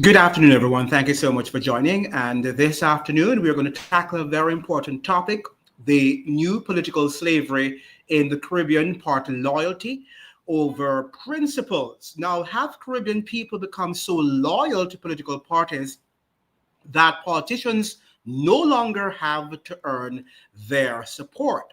Good afternoon, everyone. Thank you so much for joining. And this afternoon, we're going to tackle a very important topic, the new political slavery in the Caribbean, party loyalty over principles. Now, have Caribbean people become so loyal to political parties that politicians no longer have to earn their support?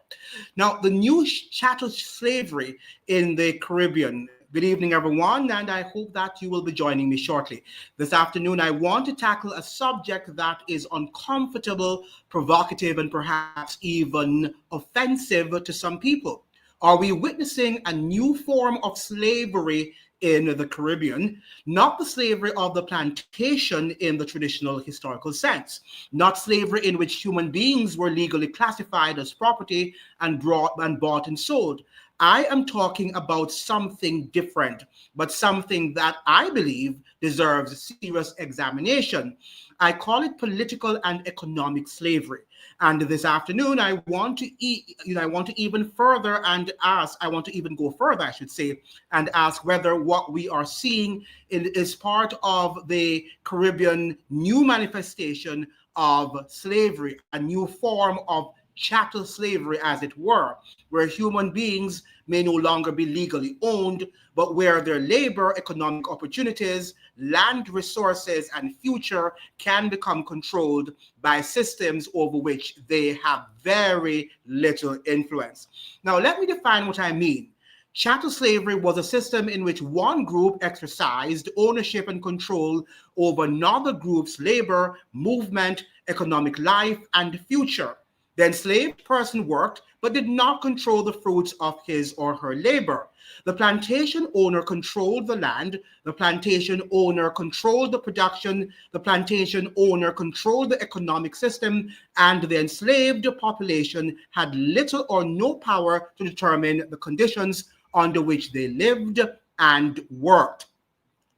Now, the new chattel slavery in the Caribbean. Good evening, everyone, and I hope that you will be joining me shortly. This afternoon, I want to tackle a subject that is uncomfortable, provocative, and perhaps even offensive to some people. Are we witnessing a new form of slavery in the Caribbean? Not the slavery of the plantation in the traditional historical sense, not slavery in which human beings were legally classified as property and bought and sold. I am talking about something different, but something that I believe deserves serious examination. I call it political and economic slavery. And this afternoon, I want to even further and ask, I want to even go further, I should say, and ask whether what we are seeing is part of the Caribbean new manifestation of slavery, a new form of chattel slavery, as it were, where human beings may no longer be legally owned, but where their labor, economic opportunities, land resources, and future can become controlled by systems over which they have very little influence. Now, let me define what I mean. Chattel slavery was a system in which one group exercised ownership and control over another group's labor, movement, economic life, and future. The enslaved person worked, but did not control the fruits of his or her labor. The plantation owner controlled the land, the plantation owner controlled the production, the plantation owner controlled the economic system, and the enslaved population had little or no power to determine the conditions under which they lived and worked.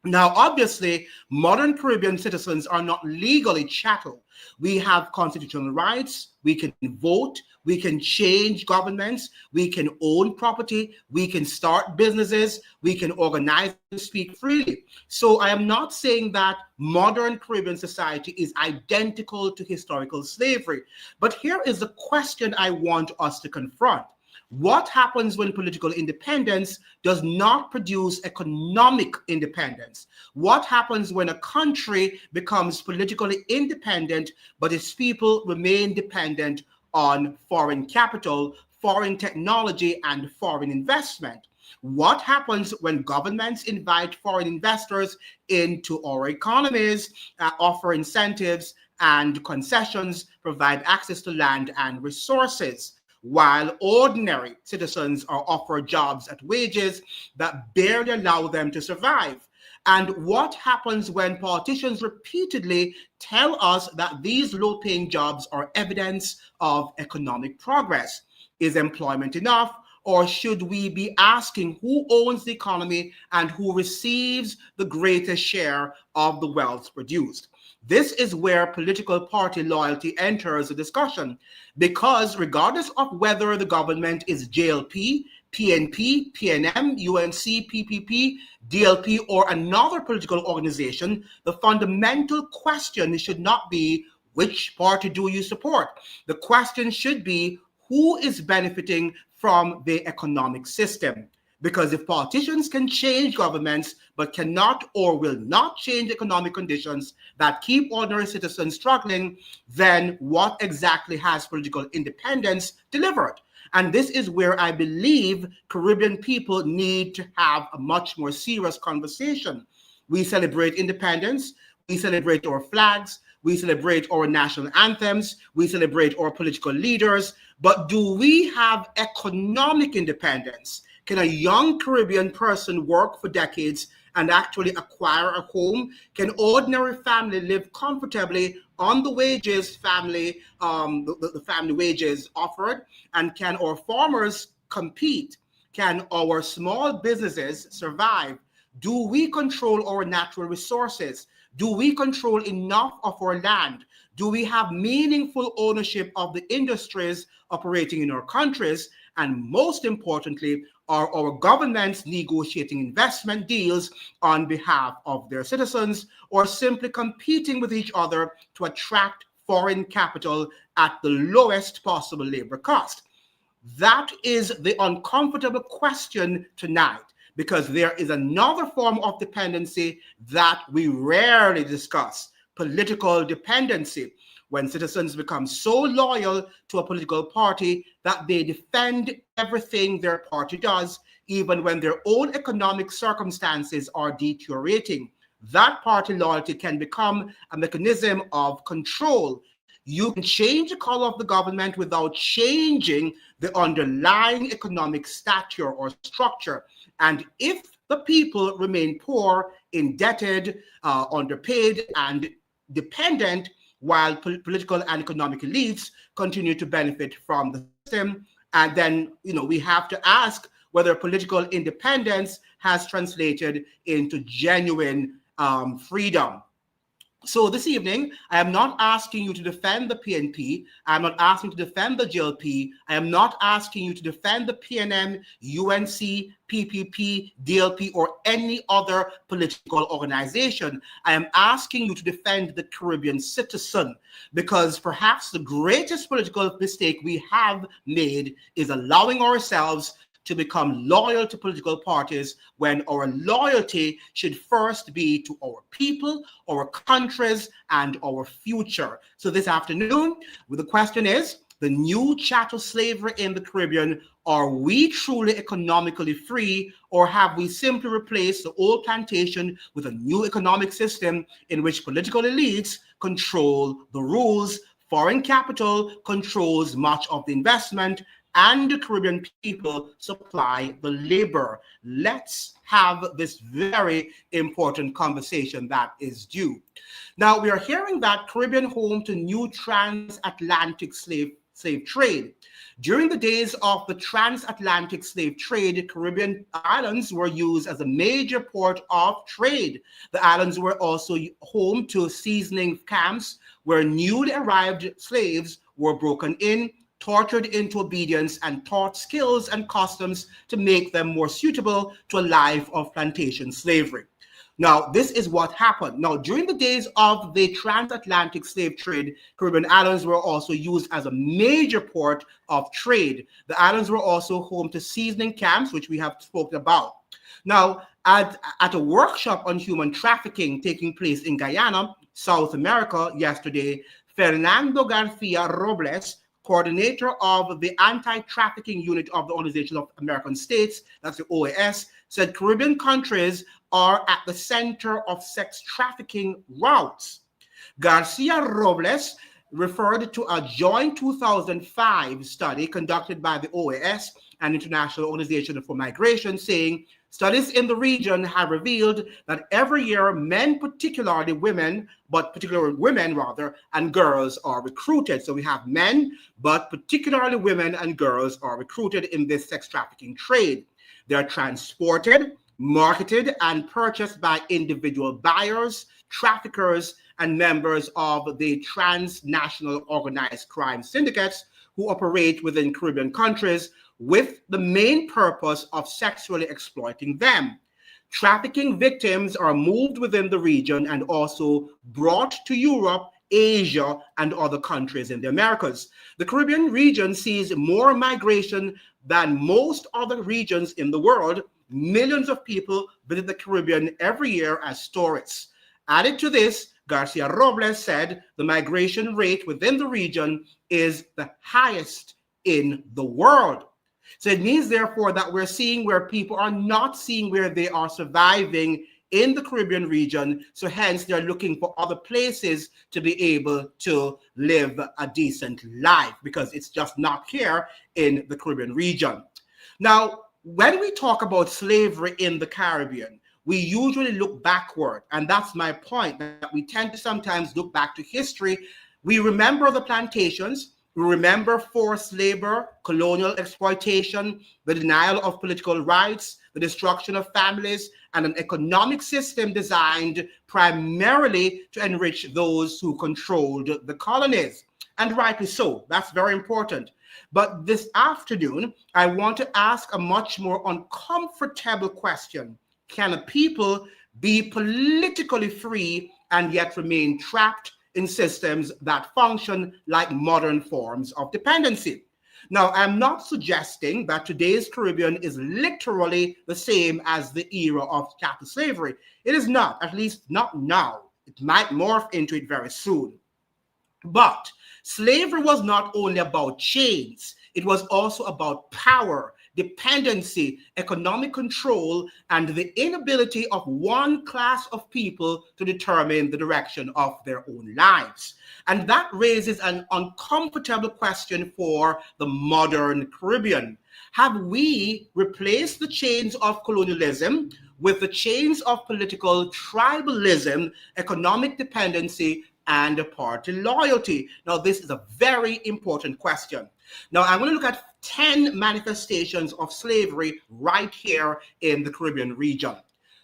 Now, obviously, modern Caribbean citizens are not legally chattel. We have constitutional rights, we can vote, we can change governments, we can own property, we can start businesses, we can organize and speak freely. So I am not saying that modern Caribbean society is identical to historical slavery. But here is the question I want us to confront. What happens when political independence does not produce economic independence? What happens when a country becomes politically independent, but its people remain dependent on foreign capital, foreign technology, and foreign investment? What happens when governments invite foreign investors into our economies, offer incentives and concessions, provide access to land and resources, while ordinary citizens are offered jobs at wages that barely allow them to survive? And what happens when politicians repeatedly tell us that these low-paying jobs are evidence of economic progress? Is employment enough? Or should we be asking who owns the economy and who receives the greatest share of the wealth produced? This is where political party loyalty enters the discussion, because regardless of whether the government is JLP, PNP, PNM, UNC, PPP, DLP, or another political organization, the fundamental question should not be which party do you support? The question should be who is benefiting from the economic system. Because if politicians can change governments but cannot or will not change economic conditions that keep ordinary citizens struggling, then what exactly has political independence delivered? And this is where I believe Caribbean people need to have a much more serious conversation. We celebrate independence, we celebrate our flags, we celebrate our national anthems, we celebrate our political leaders, but do we have economic independence? Can a young Caribbean person work for decades and actually acquire a home? Can ordinary family live comfortably on the wages the family wages offered? And can our farmers compete? Can our small businesses survive? Do we control our natural resources? Do we control enough of our land? Do we have meaningful ownership of the industries operating in our countries? And most importantly, Are our governments negotiating investment deals on behalf of their citizens, or simply competing with each other to attract foreign capital at the lowest possible labor cost? That is the uncomfortable question tonight, because there is another form of dependency that we rarely discuss: political dependency. When citizens become so loyal to a political party that they defend everything their party does, even when their own economic circumstances are deteriorating, that party loyalty can become a mechanism of control. You can change the color of the government without changing the underlying economic stature or structure. And if the people remain poor, indebted, underpaid, and dependent, while political and economic elites continue to benefit from the system, and then we have to ask whether political independence has translated into genuine freedom. So this evening, I am not asking you to defend the PNP. I am not asking you to defend the GLP. I am not asking you to defend the PNM, UNC, PPP, DLP, or any other political organization. I am asking you to defend the Caribbean citizen, because perhaps the greatest political mistake we have made is allowing ourselves to become loyal to political parties, when our loyalty should first be to our people, our countries, and our future. So this afternoon, the question is, the new chattel slavery in the Caribbean: are we truly economically free, or have we simply replaced the old plantation with a new economic system in which political elites control the rules, foreign capital controls much of the investment, and the Caribbean people supply the labor? Let's have this very important conversation that is due. Now, we are hearing that Caribbean home to new transatlantic slave trade. During the days of the transatlantic slave trade, Caribbean islands were used as a major port of trade. The islands were also home to seasoning camps where newly arrived slaves were broken in, tortured into obedience, and taught skills and customs to make them more suitable to a life of plantation slavery. Now, this is what happened. Now, during the days of the transatlantic slave trade, Caribbean islands were also used as a major port of trade. The islands were also home to seasoning camps, which we have spoken about. Now, at a workshop on human trafficking taking place in Guyana, South America, yesterday, Fernando Garcia Robles, coordinator of the anti-trafficking unit of the Organization of American States, that's the OAS, said Caribbean countries are at the center of sex trafficking routes. Garcia Robles referred to a joint 2005 study conducted by the OAS and International Organization for Migration, saying studies in the region have revealed that every year men, particularly women, and girls are recruited. So we have men, but particularly women and girls are recruited in this sex trafficking trade. They are transported, marketed, and purchased by individual buyers, traffickers, and members of the transnational organized crime syndicates who operate within Caribbean countries with the main purpose of sexually exploiting them. Trafficking victims are moved within the region and also brought to Europe, Asia, and other countries in the Americas. The Caribbean region sees more migration than most other regions in the world. Millions of people visit the Caribbean every year as tourists. Added to this, Garcia Robles said the migration rate within the region is the highest in the world. So it means, therefore, that we're seeing where people are not seeing where they are surviving in the Caribbean region. So hence, they're looking for other places to be able to live a decent life, because it's just not here in the Caribbean region. Now, when we talk about slavery in the Caribbean, we usually look backward. And that's my point, that we tend to sometimes look back to history. We remember the plantations. We remember forced labor, colonial exploitation, the denial of political rights, the destruction of families, and an economic system designed primarily to enrich those who controlled the colonies. And rightly so. That's very important. But this afternoon, I want to ask a much more uncomfortable question. Can a people be politically free and yet remain trapped in systems that function like modern forms of dependency? Now, I'm not suggesting that today's Caribbean is literally the same as the era of chattel slavery. It is not, at least not now. It might morph into it very soon. But slavery was not only about chains, it was also about power, dependency, economic control, and the inability of one class of people to determine the direction of their own lives. And that raises an uncomfortable question for the modern Caribbean. Have we replaced the chains of colonialism with the chains of political tribalism, economic dependency, and party loyalty? Now, this is a very important question. Now, I'm going to look at 10 manifestations of slavery right here in the Caribbean region.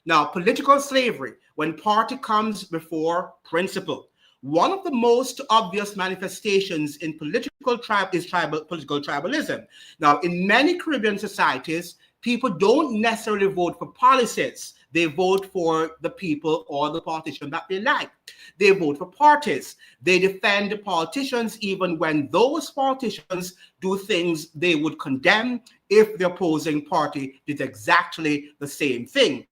Now, political slavery, when party comes before principle. One of the most obvious manifestations in political tribalism. Now, in many Caribbean societies, people don't necessarily vote for policies. They vote for the people or the politician that they like. They vote for parties. They defend the politicians even when those politicians do things they would condemn if the opposing party did exactly the same thing.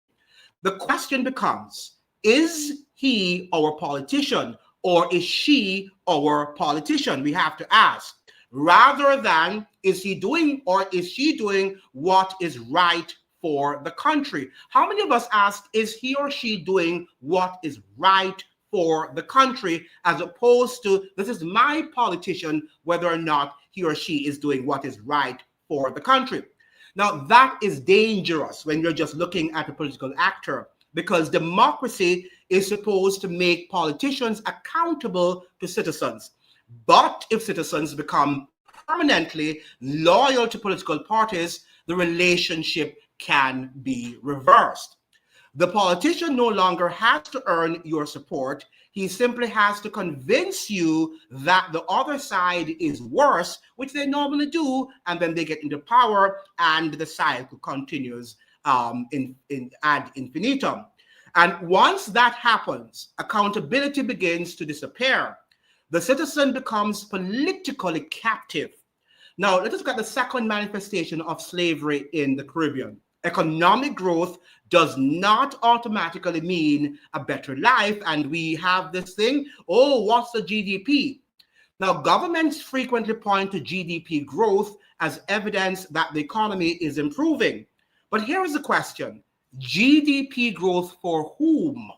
The question becomes, is he our politician or is she our politician? We have to ask. Rather than, is he doing or is she doing what is right for the country? How many of us ask, is he or she doing what is right for the country, as opposed to, this is my politician, whether or not he or she is doing what is right for the country? Now, that is dangerous when you're just looking at a political actor, because democracy is supposed to make politicians accountable to citizens. But if citizens become permanently loyal to political parties, the relationship can be reversed. The politician no longer has to earn your support. He simply has to convince you that the other side is worse, which they normally do, and then they get into power and the cycle continues in ad infinitum. And once that happens, accountability begins to disappear. The citizen becomes politically captive. Now, let us look at the second manifestation of slavery in the Caribbean. Economic growth does not automatically mean a better life. And we have this thing, oh, what's the GDP? Now, governments frequently point to GDP growth as evidence that the economy is improving. But here is the question. GDP growth for whom?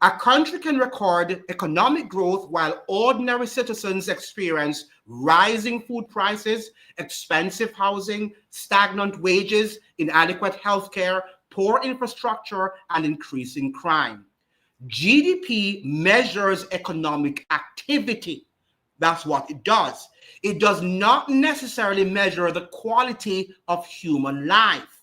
A country can record economic growth while ordinary citizens experience rising food prices, expensive housing, stagnant wages, inadequate healthcare, poor infrastructure, and increasing crime. GDP measures economic activity. That's what it does. It does not necessarily measure the quality of human life.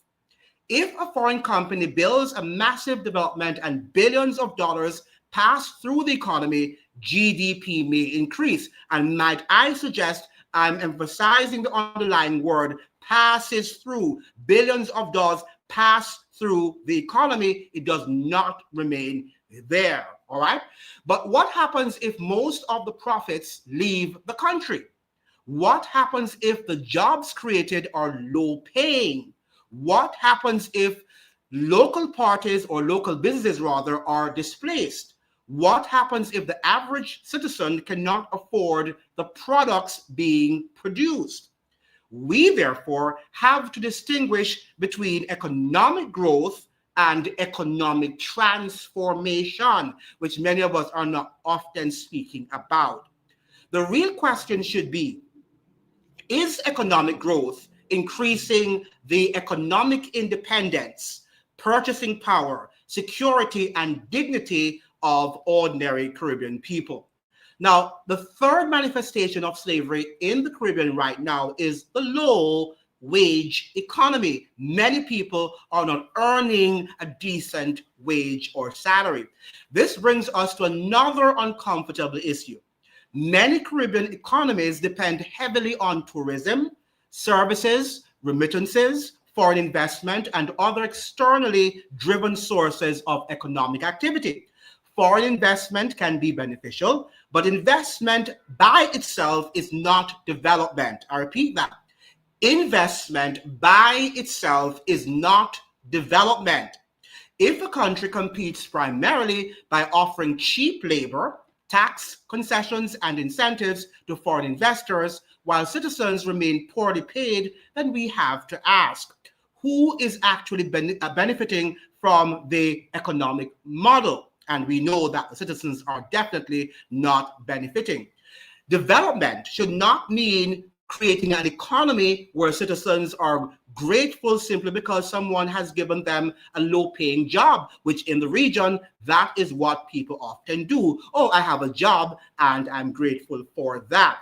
If a foreign company builds a massive development and billions of dollars pass through the economy, GDP may increase. And might I suggest, I'm emphasizing the underlying word passes through. Billions of dollars pass through the economy. It does not remain there. All right. But what happens if most of the profits leave the country? What happens if the jobs created are low paying? What happens if local parties or local businesses rather are displaced? What happens if the average citizen cannot afford the products being produced? We therefore have to distinguish between economic growth and economic transformation, which many of us are not often speaking about. The real question should be, is economic growth increasing the economic independence, purchasing power, security, and dignity of ordinary Caribbean people? Now, the third manifestation of slavery in the Caribbean right now is the low wage economy. Many people are not earning a decent wage or salary. This brings us to another uncomfortable issue. Many Caribbean economies depend heavily on tourism, services, remittances, foreign investment, and other externally driven sources of economic activity. Foreign investment can be beneficial, but investment by itself is not development. I repeat that. Investment by itself is not development. If a country competes primarily by offering cheap labor, tax concessions, and incentives to foreign investors, while citizens remain poorly paid, then we have to ask, who is actually benefiting from the economic model? And we know that the citizens are definitely not benefiting. Development should not mean creating an economy where citizens are grateful simply because someone has given them a low-paying job, which in the region, that is what people often do. Oh, I have a job and I'm grateful for that.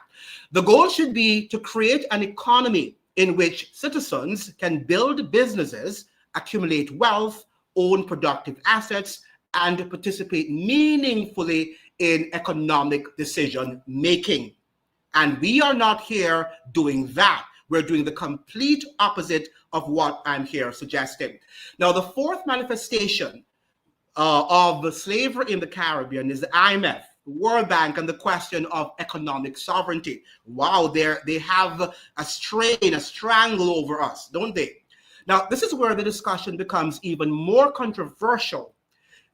The goal should be to create an economy in which citizens can build businesses, accumulate wealth, own productive assets, and participate meaningfully in economic decision making. And we are not here doing that. We're doing the complete opposite of what I'm here suggesting. Now, the fourth manifestation of slavery in the Caribbean is the IMF, the World Bank, and the question of economic sovereignty. Wow, they have a strain, a strangle over us, don't they? Now, this is where the discussion becomes even more controversial.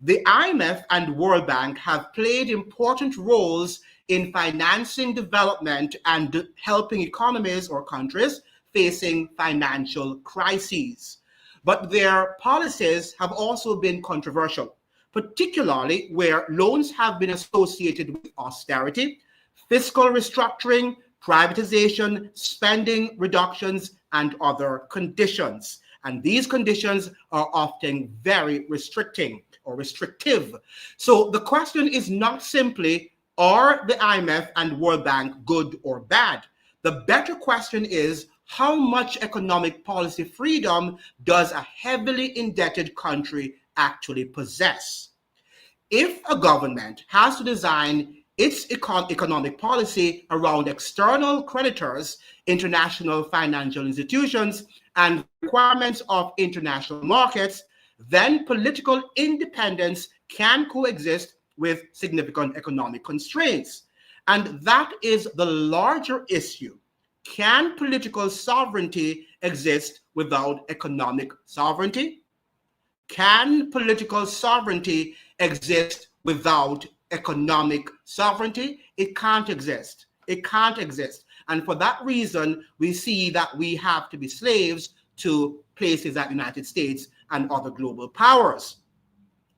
The IMF and World Bank have played important roles in financing development and helping economies or countries facing financial crises. But their policies have also been controversial, particularly where loans have been associated with austerity, fiscal restructuring, privatization, spending reductions, and other conditions. And these conditions are often very restricting or restrictive. So the question is not simply, are the IMF and World Bank good or bad? The better question is, how much economic policy freedom does a heavily indebted country actually possess? If a government has to design its economic policy around external creditors, international financial institutions, and requirements of international markets, then political independence can coexist with significant economic constraints. And that is the larger issue. Can political sovereignty exist without economic sovereignty? Can political sovereignty exist without economic sovereignty? It can't exist. It can't exist. And for that reason, we see that we have to be slaves to places like the United States and other global powers.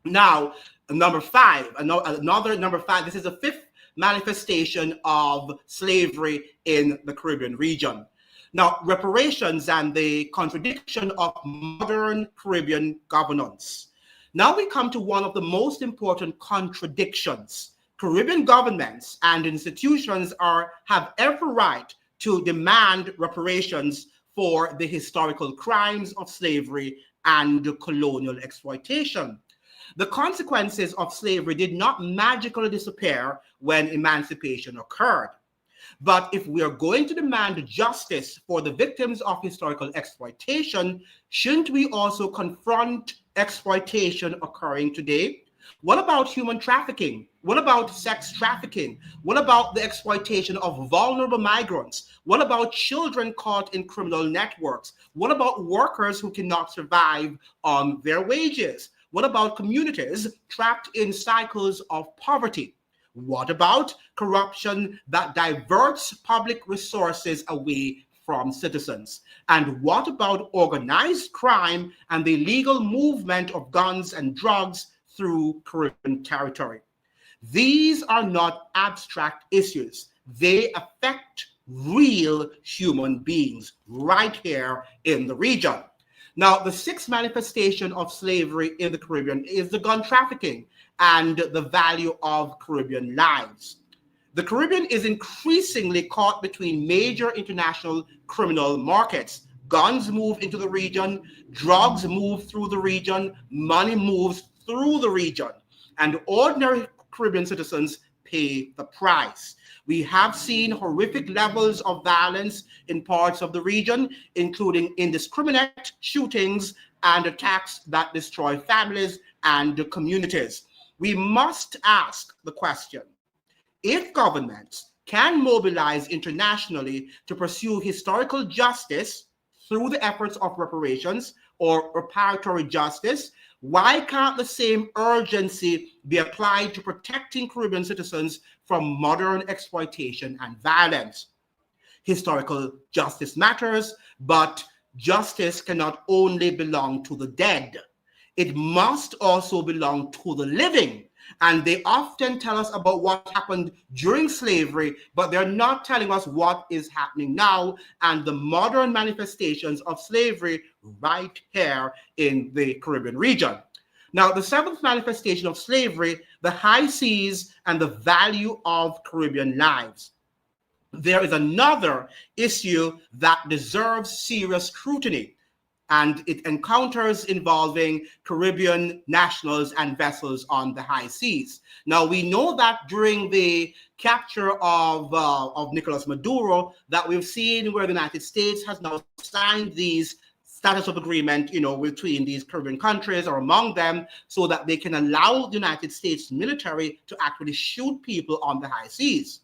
Now, number five, this is the fifth manifestation of slavery in the Caribbean region. Now, reparations and the contradiction of modern Caribbean governance. Now we come to one of the most important contradictions. Caribbean governments and institutions have every right to demand reparations for the historical crimes of slavery and colonial exploitation. The consequences of slavery did not magically disappear when emancipation occurred. But if we are going to demand justice for the victims of historical exploitation, shouldn't we also confront exploitation occurring today? What about human trafficking? What about sex trafficking? What about the exploitation of vulnerable migrants? What about children caught in criminal networks? What about workers who cannot survive on their wages? What about communities trapped in cycles of poverty? What about corruption that diverts public resources away from citizens? And what about organized crime and the illegal movement of guns and drugs through Caribbean territory? These are not abstract issues. They affect real human beings right here in the region. Now, the sixth manifestation of slavery in the Caribbean is the gun trafficking and the value of Caribbean lives. The Caribbean is increasingly caught between major international criminal markets. Guns move into the region, drugs move through the region, money moves through the region, and ordinary Caribbean citizens pay the price. We have seen horrific levels of violence in parts of the region, including indiscriminate shootings and attacks that destroy families and communities. We must ask the question, if governments can mobilize internationally to pursue historical justice through the efforts of reparations or reparatory justice, why can't the same urgency be applied to protecting Caribbean citizens from modern exploitation and violence? Historical justice matters, but justice cannot only belong to the dead. It must also belong to the living. And they often tell us about what happened during slavery, but they're not telling us what is happening now and the modern manifestations of slavery right here in the Caribbean region. Now, the seventh manifestation of slavery, the high seas and the value of Caribbean lives. There is another issue that deserves serious scrutiny, and it encounters involving Caribbean nationals and vessels on the high seas. Now, we know that during the capture of Nicolas Maduro, that we've seen where the United States has now signed these status of agreement, between these Caribbean countries or among them, so that they can allow the United States military to actually shoot people on the high seas.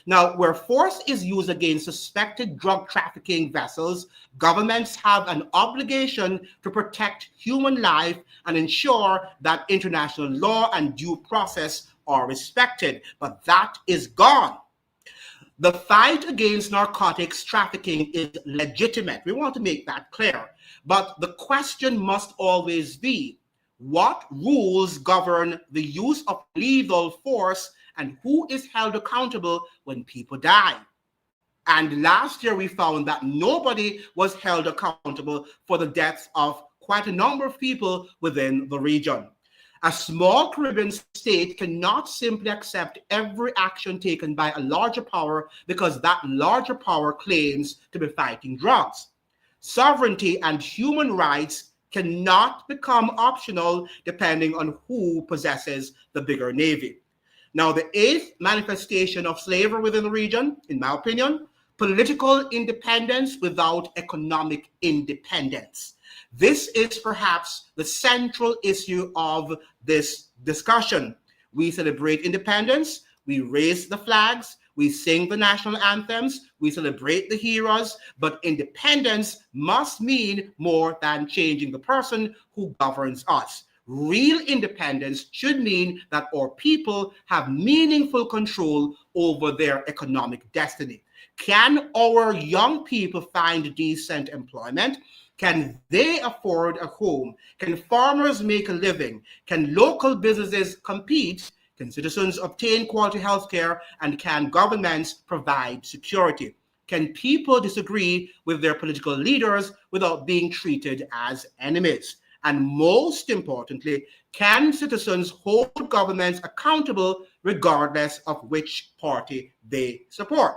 Now, where force is used against suspected drug trafficking vessels, governments have an obligation to protect human life and ensure that international law and due process are respected. But that is gone. The fight against narcotics trafficking is legitimate. We want to make that clear. But the question must always be, what rules govern the use of lethal force and who is held accountable when people die? And last year we found that nobody was held accountable for the deaths of quite a number of people within the region. A small Caribbean state cannot simply accept every action taken by a larger power because that larger power claims to be fighting drugs. Sovereignty and human rights cannot become optional depending on who possesses the bigger navy. Now, the eighth manifestation of slavery within the region, in my opinion, political independence without economic independence. This is perhaps the central issue of this discussion. We celebrate independence, we raise the flags, we sing the national anthems, we celebrate the heroes, but independence must mean more than changing the person who governs us. Real independence should mean that our people have meaningful control over their economic destiny. Can our young people find decent employment? Can they afford a home? Can farmers make a living? Can local businesses compete? Can citizens obtain quality health care? And can governments provide security? Can people disagree with their political leaders without being treated as enemies? And most importantly, can citizens hold governments accountable regardless of which party they support?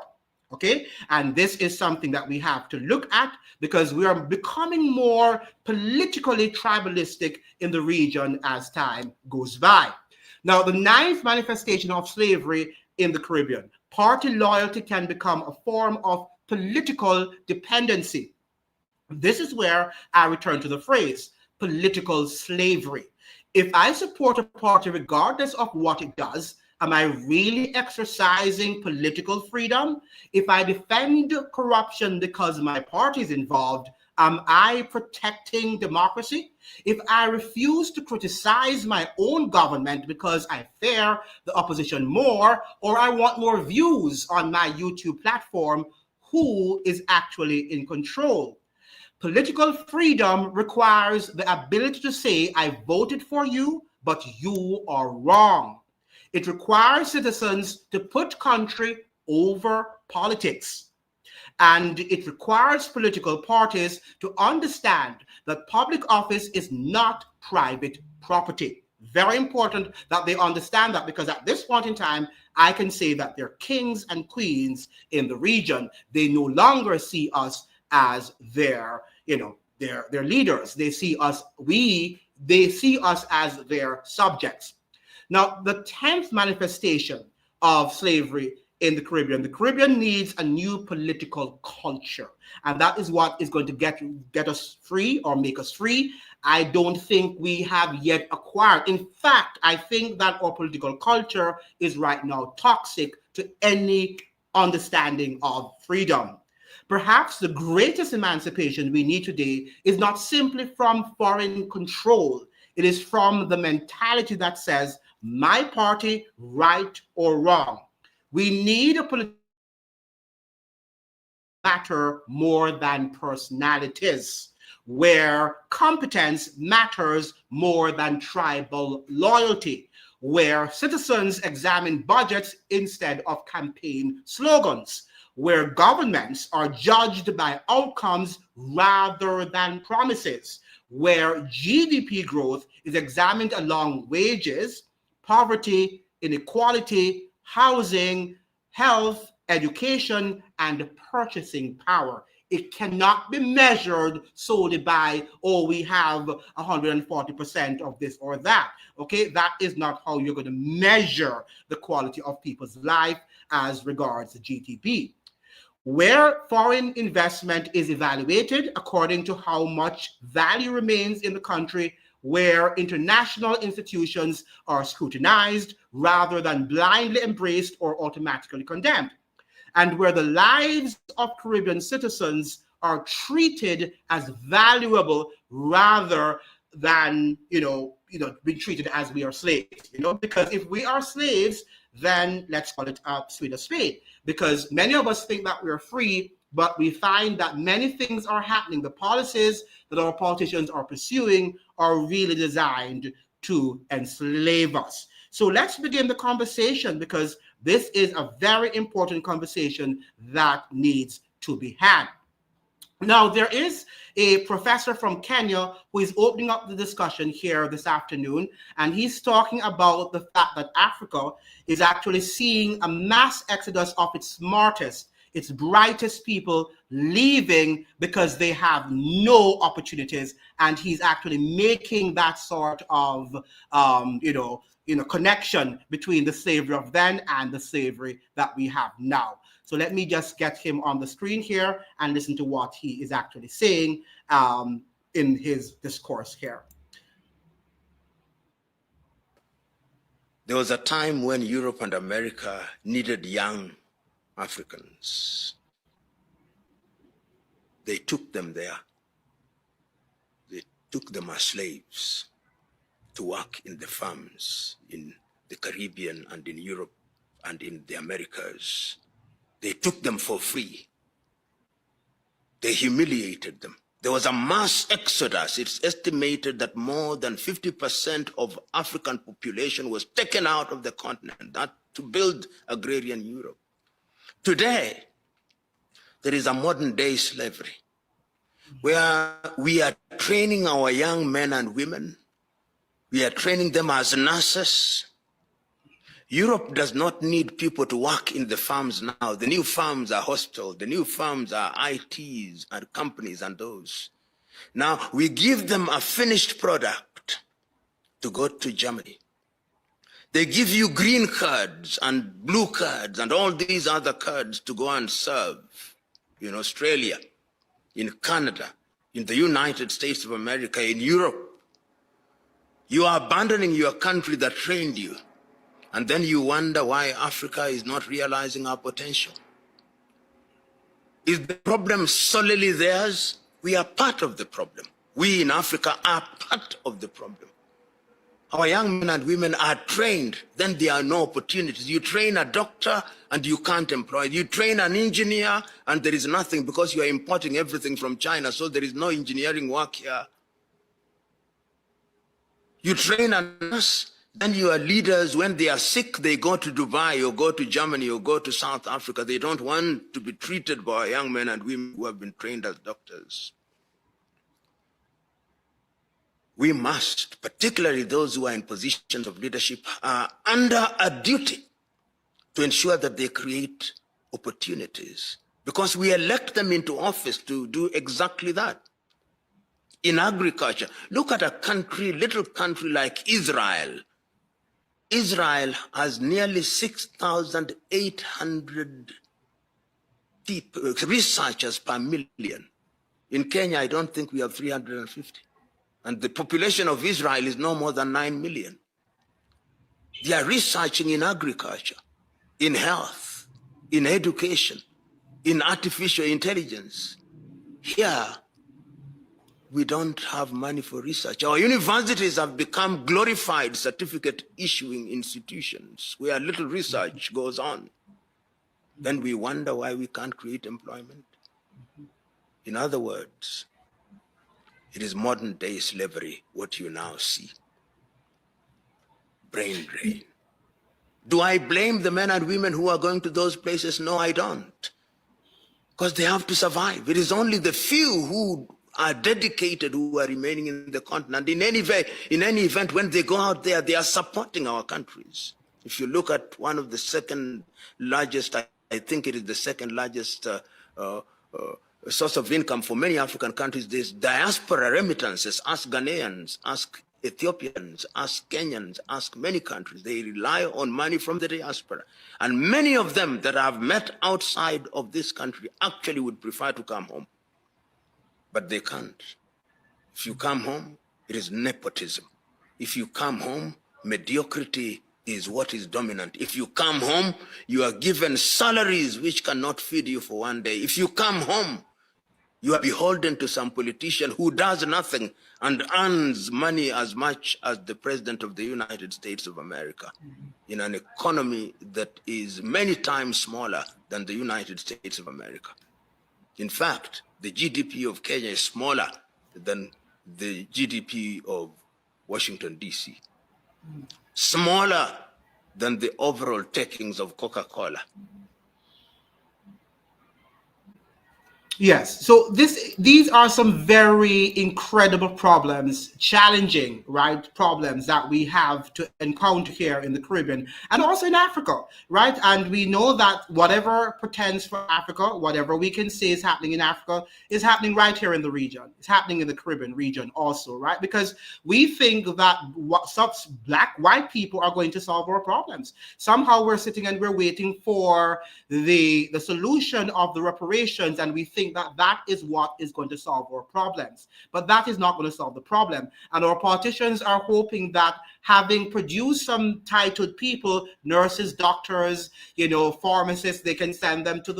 Okay, and this is something that we have to look at because we are becoming more politically tribalistic in the region as time goes by. Now, the ninth manifestation of slavery in the Caribbean, party loyalty can become a form of political dependency. This is where I return to the phrase political slavery. If I support a party regardless of what it does, am I really exercising political freedom? If I defend corruption because my party is involved, am I protecting democracy? If I refuse to criticize my own government because I fear the opposition more, or I want more views on my YouTube platform, who is actually in control? Political freedom requires the ability to say, I voted for you, but you are wrong. It requires citizens to put country over politics. And it requires political parties to understand that public office is not private property. Very important that they understand that, because at this point in time, I can say that they're kings and queens in the region. They no longer see us as their leaders. They see us as their subjects. Now, the 10th manifestation of slavery in the Caribbean. The Caribbean needs a new political culture, and that is what is going to get us free or make us free. I don't think we have yet acquired. In fact, I think that our political culture is right now toxic to any understanding of freedom. Perhaps the greatest emancipation we need today is not simply from foreign control. It is from the mentality that says, my party, right or wrong. We need a political matter more than personalities, where competence matters more than tribal loyalty, where citizens examine budgets instead of campaign slogans, where governments are judged by outcomes rather than promises, where GDP growth is examined along wages, poverty, inequality, housing, health, education, and purchasing power. It cannot be measured solely by, oh, we have 140% of this or that. Okay, that is not how you're going to measure the quality of people's life as regards the GDP. Where foreign investment is evaluated according to how much value remains in the country, where international institutions are scrutinized rather than blindly embraced or automatically condemned, and where the lives of Caribbean citizens are treated as valuable rather than, being treated as we are slaves, because if we are slaves, then let's call it a spade a spade, because many of us think that we're free, but we find that many things are happening. The policies that our politicians are pursuing are really designed to enslave us. So let's begin the conversation, because this is a very important conversation that needs to be had. Now, there is a professor from Kenya who is opening up the discussion here this afternoon, and he's talking about the fact that Africa is actually seeing a mass exodus of its smartest, its brightest people leaving because they have no opportunities, and he's actually making that sort of connection between the slavery of then and the slavery that we have now. So let me just get him on the screen here and listen to what he is actually saying in his discourse here. There was a time when Europe and America needed young Africans. They took them there. They took them as slaves to work in the farms in the Caribbean and in Europe and in the Americas. They took them for free. They humiliated them. There was a mass exodus. It's estimated that more than 50% of African population was taken out of the continent, that to build agrarian Europe. Today, there is a modern day slavery where we are training our young men and women. We are training them as nurses. Europe does not need people to work in the farms now. The new farms are hospitals. The new farms are ITs and companies and those. Now we give them a finished product to go to Germany. They give you green cards and blue cards and all these other cards to go and serve in Australia, in Canada, in the United States of America, in Europe. You are abandoning your country that trained you. And then you wonder why Africa is not realizing our potential. Is the problem solely theirs? We are part of the problem. We in Africa are part of the problem. Our young men and women are trained, then there are no opportunities. You train a doctor and you can't employ. You train an engineer and there is nothing because you are importing everything from China, so there is no engineering work here. You train a nurse, then your leaders, when they are sick, they go to Dubai or go to Germany or go to South Africa. They don't want to be treated by young men and women who have been trained as doctors. We must, particularly those who are in positions of leadership, are under a duty to ensure that they create opportunities, because we elect them into office to do exactly that. In agriculture, look at a country, little country like Israel. Israel has nearly 6,800 researchers per million. In Kenya, I don't think we have 350. And the population of Israel is no more than 9 million. They are researching in agriculture, in health, in education, in artificial intelligence. Here, we don't have money for research. Our universities have become glorified certificate issuing institutions where little research goes on. Then we wonder why we can't create employment. In other words, it is modern day slavery, what you now see. Brain drain. Do I blame the men and women who are going to those places? No, I don't. Because they have to survive. It is only the few who are dedicated who are remaining in the continent. In any event, when they go out there, they are supporting our countries. If you look at one of the second largest, I think it is the second largest source of income for many African countries, there's diaspora remittances. Ask Ghanaians, ask Ethiopians, ask Kenyans, ask many countries. They rely on money from the diaspora. And many of them that I've met outside of this country actually would prefer to come home. But they can't. If you come home, it is nepotism. If you come home, mediocrity is what is dominant. If you come home, you are given salaries which cannot feed you for one day. If you come home, you are beholden to some politician who does nothing and earns money as much as the President of the United States of America in an economy that is many times smaller than the United States of America. In fact, the GDP of Kenya is smaller than the GDP of Washington, D.C. Smaller than the overall takings of Coca-Cola. Yes. So these are some very incredible problems, challenging, right? Problems that we have to encounter here in the Caribbean and also in Africa, right? And we know that whatever pretends for Africa, whatever we can say is happening in Africa is happening right here in the region. It's happening in the Caribbean region also, right? Because we think that such white people are going to solve our problems. Somehow we're sitting and we're waiting for the solution of the reparations, and we think that is what is going to solve our problems. But that is not going to solve the problem. And our politicians are hoping that having produced some titled people, nurses, doctors, pharmacists, they can send them to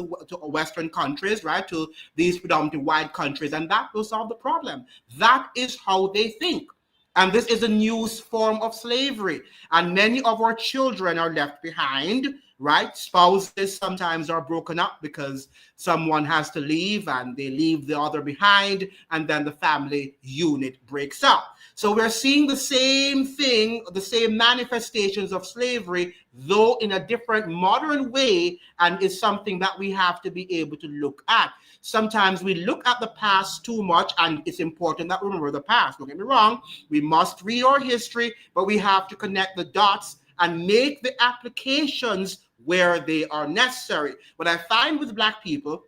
Western countries, right, to these predominantly white countries, and that will solve the problem. That is how they think. And this is a new form of slavery. And many of our children are left behind, right? Spouses sometimes are broken up because someone has to leave and they leave the other behind, and then the family unit breaks up. So we're seeing the same thing, the same manifestations of slavery, though in a different modern way, and is something that we have to be able to look at. Sometimes we look at the past too much, and it's important that we remember the past. Don't get me wrong, we must read our history, but we have to connect the dots and make the applications where they are necessary. What I find with Black people,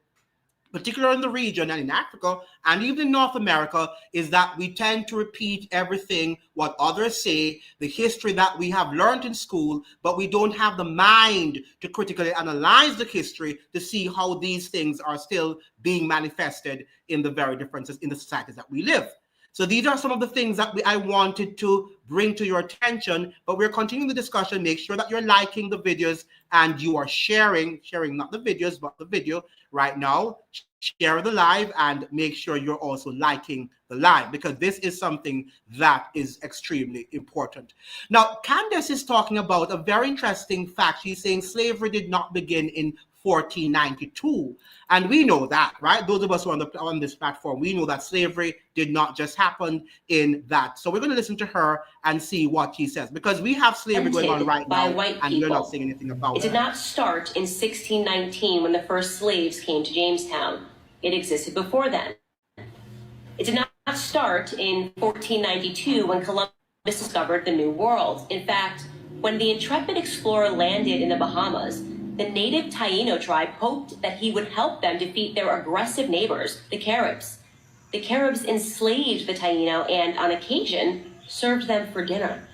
particularly in the region and in Africa and even in North America, is that we tend to repeat everything what others say, the history that we have learned in school, but we don't have the mind to critically analyze the history to see how these things are still being manifested in the very differences in the societies that we live. So these are some of the things that I wanted to bring to your attention, but we're continuing the discussion. Make sure that you're liking the videos and you are sharing not the videos, but the video right now. Share the live and make sure you're also liking the live, because this is something that is extremely important. Now, Candace is talking about a very interesting fact. She's saying slavery did not begin in 1492. And we know that, right? Those of us who are on this platform, we know that slavery did not just happen in that. So we're going to listen to her and see what she says, because we have slavery going on right now, and we're not saying anything about it. It did not start in 1619 when the first slaves came to Jamestown. It existed before then. It did not start in 1492 when Columbus discovered the New World. In fact, when the intrepid explorer landed in the Bahamas, the native Taino tribe hoped that he would help them defeat their aggressive neighbors, the Caribs. The Caribs enslaved the Taino and, on occasion, served them for dinner.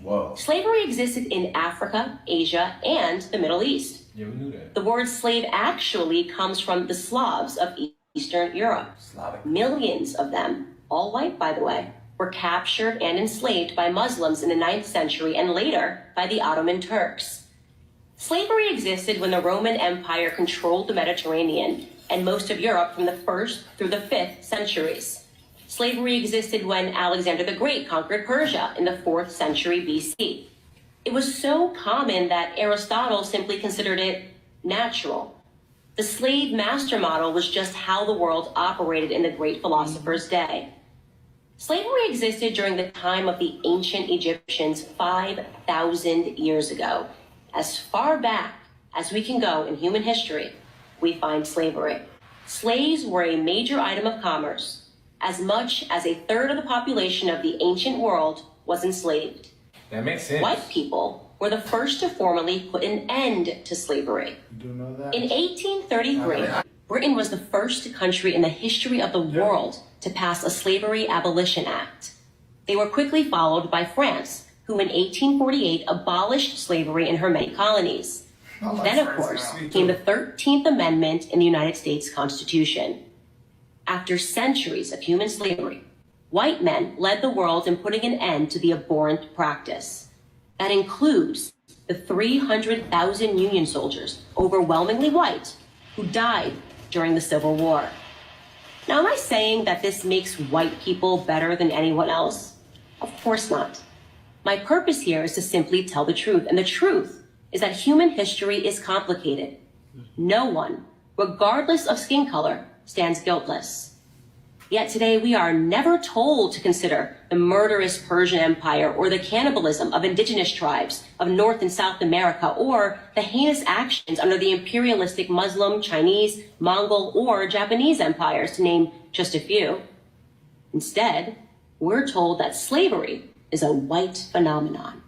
Whoa. Slavery existed in Africa, Asia, and the Middle East. Yeah, we knew that. The word slave actually comes from the Slavs of Eastern Europe. Slavic. Millions of them, all white by the way, were captured and enslaved by Muslims in the 9th century and later by the Ottoman Turks. Slavery existed when the Roman Empire controlled the Mediterranean and most of Europe from the 1st through the 5th centuries. Slavery existed when Alexander the Great conquered Persia in the 4th century BC. It was so common that Aristotle simply considered it natural. The slave master model was just how the world operated in the great philosopher's day. Slavery existed during the time of the ancient Egyptians 5,000 years ago. As far back as we can go in human history, we find slavery. Slaves were a major item of commerce. As much as a third of the population of the ancient world was enslaved. That makes sense. White people were the first to formally put an end to slavery. You do know that? In 1833, Britain was the first country in the history of the world to pass a Slavery Abolition Act. They were quickly followed by France, who in 1848 abolished slavery in her many colonies. Then, of course, came the 13th Amendment in the United States Constitution. After centuries of human slavery, white men led the world in putting an end to the abhorrent practice. That includes the 300,000 Union soldiers, overwhelmingly white, who died during the Civil War. Now, am I saying that this makes white people better than anyone else? Of course not. My purpose here is to simply tell the truth, and the truth is that human history is complicated. No one, regardless of skin color, stands guiltless. Yet today we are never told to consider the murderous Persian Empire or the cannibalism of indigenous tribes of North and South America or the heinous actions under the imperialistic Muslim, Chinese, Mongol, or Japanese empires, to name just a few. Instead, we're told that slavery is a white phenomenon.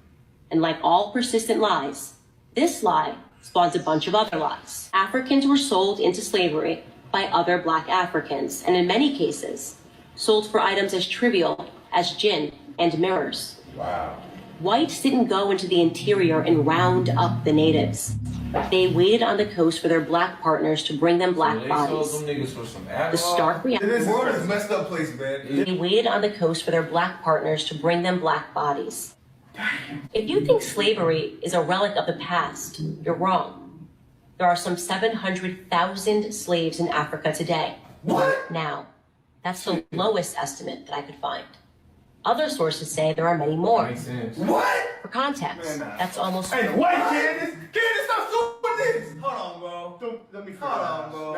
And like all persistent lies, this lie spawns a bunch of other lies. Africans were sold into slavery by other Black Africans, and in many cases, sold for items as trivial as gin and mirrors. Wow. Whites didn't go into the interior and round up the natives. They waited on the coast for their Black partners to bring them Black bodies. The stark reality. This world is a messed up place, man. They waited on the coast for their Black partners to bring them Black bodies. If you think slavery is a relic of the past, you're wrong. There are some 700,000 slaves in Africa today. What? Now, that's the lowest estimate that I could find. Other sources say there are many more. Makes sense. What? For context, that's almost... Hey, what, Candace? Candace, stop doing this! Hold on, bro. Let me hold on, bro.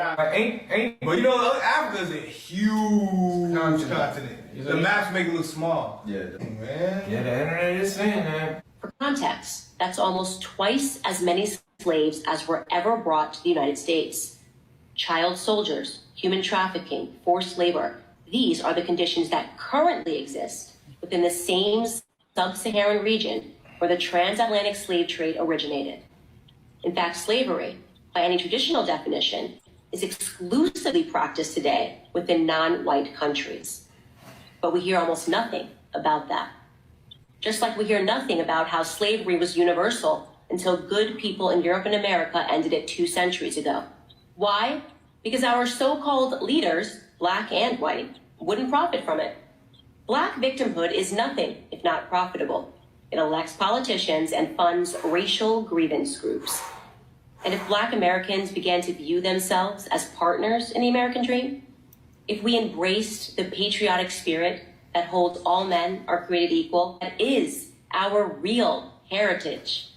But you know, Africa is a huge continent. The maps make it look small. Yeah, man. Yeah, the internet is saying that. For context, that's almost twice as many slaves as were ever brought to the United States. Child soldiers, human trafficking, forced labor, these are the conditions that currently exist within the same sub-Saharan region where the transatlantic slave trade originated. In fact, slavery, by any traditional definition, is exclusively practiced today within non-white countries. But we hear almost nothing about that. Just like we hear nothing about how slavery was universal until good people in Europe and America ended it 2 centuries ago. Why? Because our so-called leaders, Black and white, wouldn't profit from it. Black victimhood is nothing if not profitable. It elects politicians and funds racial grievance groups. And if Black Americans began to view themselves as partners in the American dream, if we embraced the patriotic spirit that holds all men are created equal, that is our real heritage,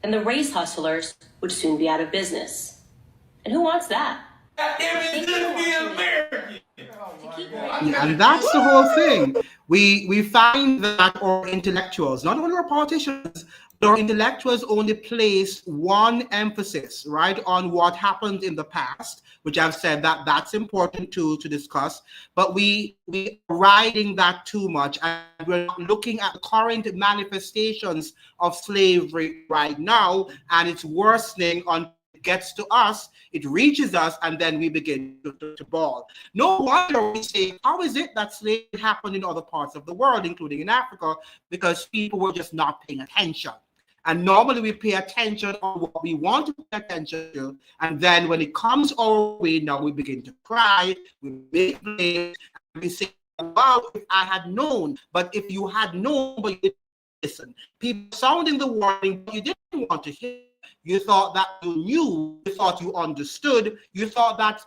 then the race hustlers would soon be out of business. And who wants that? And that's the whole thing. We find that our intellectuals, not only our politicians, but our intellectuals only place one emphasis, right, on what happened in the past, which I've said that that's important to discuss, but we are riding that too much, and we're not looking at the current manifestations of slavery right now, and it's worsening on gets to us, it reaches us, and then we begin to bawl. No wonder we say, how is it that slavery happened in other parts of the world, including in Africa? Because people were just not paying attention. And normally we pay attention on what we want to pay attention to. And then when it comes our way, now we begin to cry, we make blame, and we say, wow, if I had known. But if you had known, but you didn't listen, people sounding the warning, but you didn't want to hear. You thought that you knew, you thought you understood, you thought that,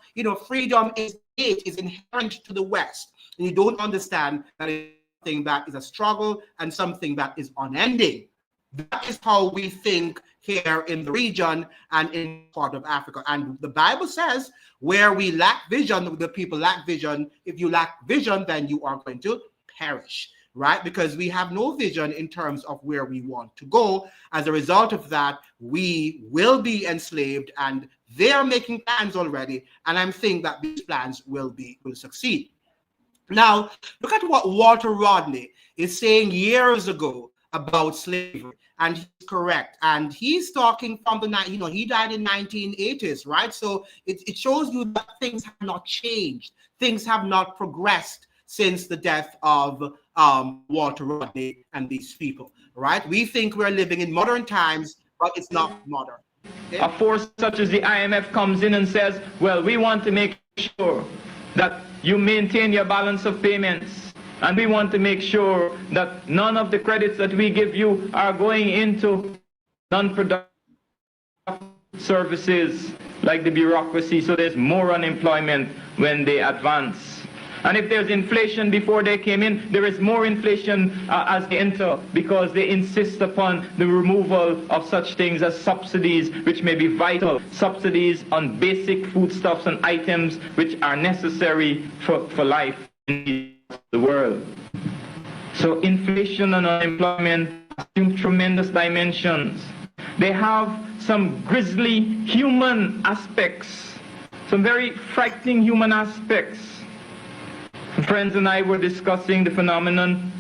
freedom is inherent to the West. And you don't understand that it's something that is a struggle and something that is unending. That is how we think here in the region and in part of Africa. And the Bible says, where we lack vision, the people lack vision. If you lack vision, then you are going to perish, right? Because we have no vision in terms of where we want to go. As a result of that, we will be enslaved, and they are making plans already. And I'm saying that these plans will succeed. Now, look at what Walter Rodney is saying years ago about slavery, and he's correct. And he's talking from he died in 1980s, right? So it shows you that things have not changed, things have not progressed since the death of Walter Rodney and these people, right? We think we're living in modern times, but it's not modern. Okay? A force such as the IMF comes in and says, well, we want to make sure that you maintain your balance of payments. And we want to make sure that none of the credits that we give you are going into non-productive services like the bureaucracy, so there's more unemployment when they advance. And if there's inflation before they came in, there is more inflation as they enter, because they insist upon the removal of such things as subsidies, which may be vital, subsidies on basic foodstuffs and items which are necessary for life in the world. So inflation and unemployment assume tremendous dimensions. They have some grisly human aspects, some very frightening human aspects. Friends and I were discussing the phenomenon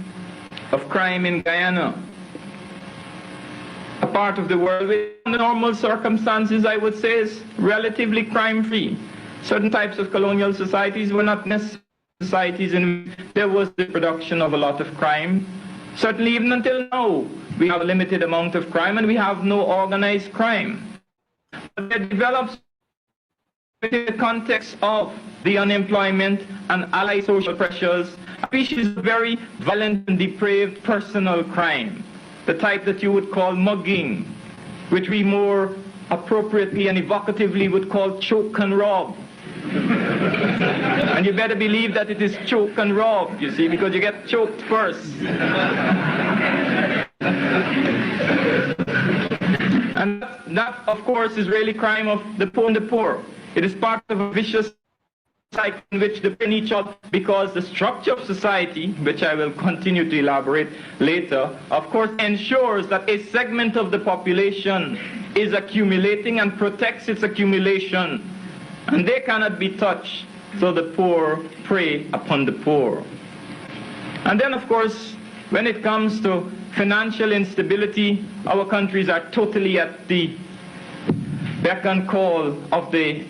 of crime in Guyana, a part of the world which under normal circumstances I would say is relatively crime-free. Certain types of colonial societies were not necessarily societies in which there was the production of a lot of crime. Certainly even until now, we have a limited amount of crime and we have no organized crime. But it develops within the context of the unemployment and allied social pressures, a species of very violent and depraved personal crime, the type that you would call mugging, which we more appropriately and evocatively would call choke and rob. And you better believe that it is choke and rob, you see, because you get choked first. And that, of course, is really crime of the poor and the poor. It is part of a vicious cycle in which they pin each other, because the structure of society, which I will continue to elaborate later, of course ensures that a segment of the population is accumulating and protects its accumulation. And they cannot be touched, so the poor prey upon the poor. And then, of course, when it comes to financial instability, our countries are totally at the beck and call of the...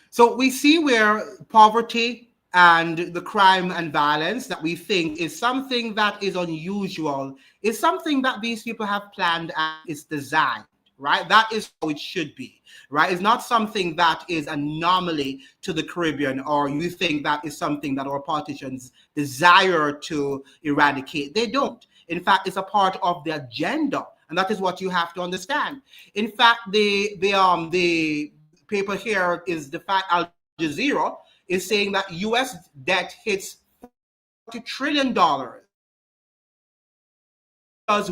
So we see where poverty and the crime and violence that we think is something that is unusual, is something that these people have planned and is designed. Right? That is how it should be, right? It's not something that is an anomaly to the Caribbean, or you think that is something that our politicians desire to eradicate. They don't. In fact, it's a part of the agenda, and that is what you have to understand. In fact, the paper here is the fact Al Jazeera is saying that U.S. debt hits $40 trillion. Does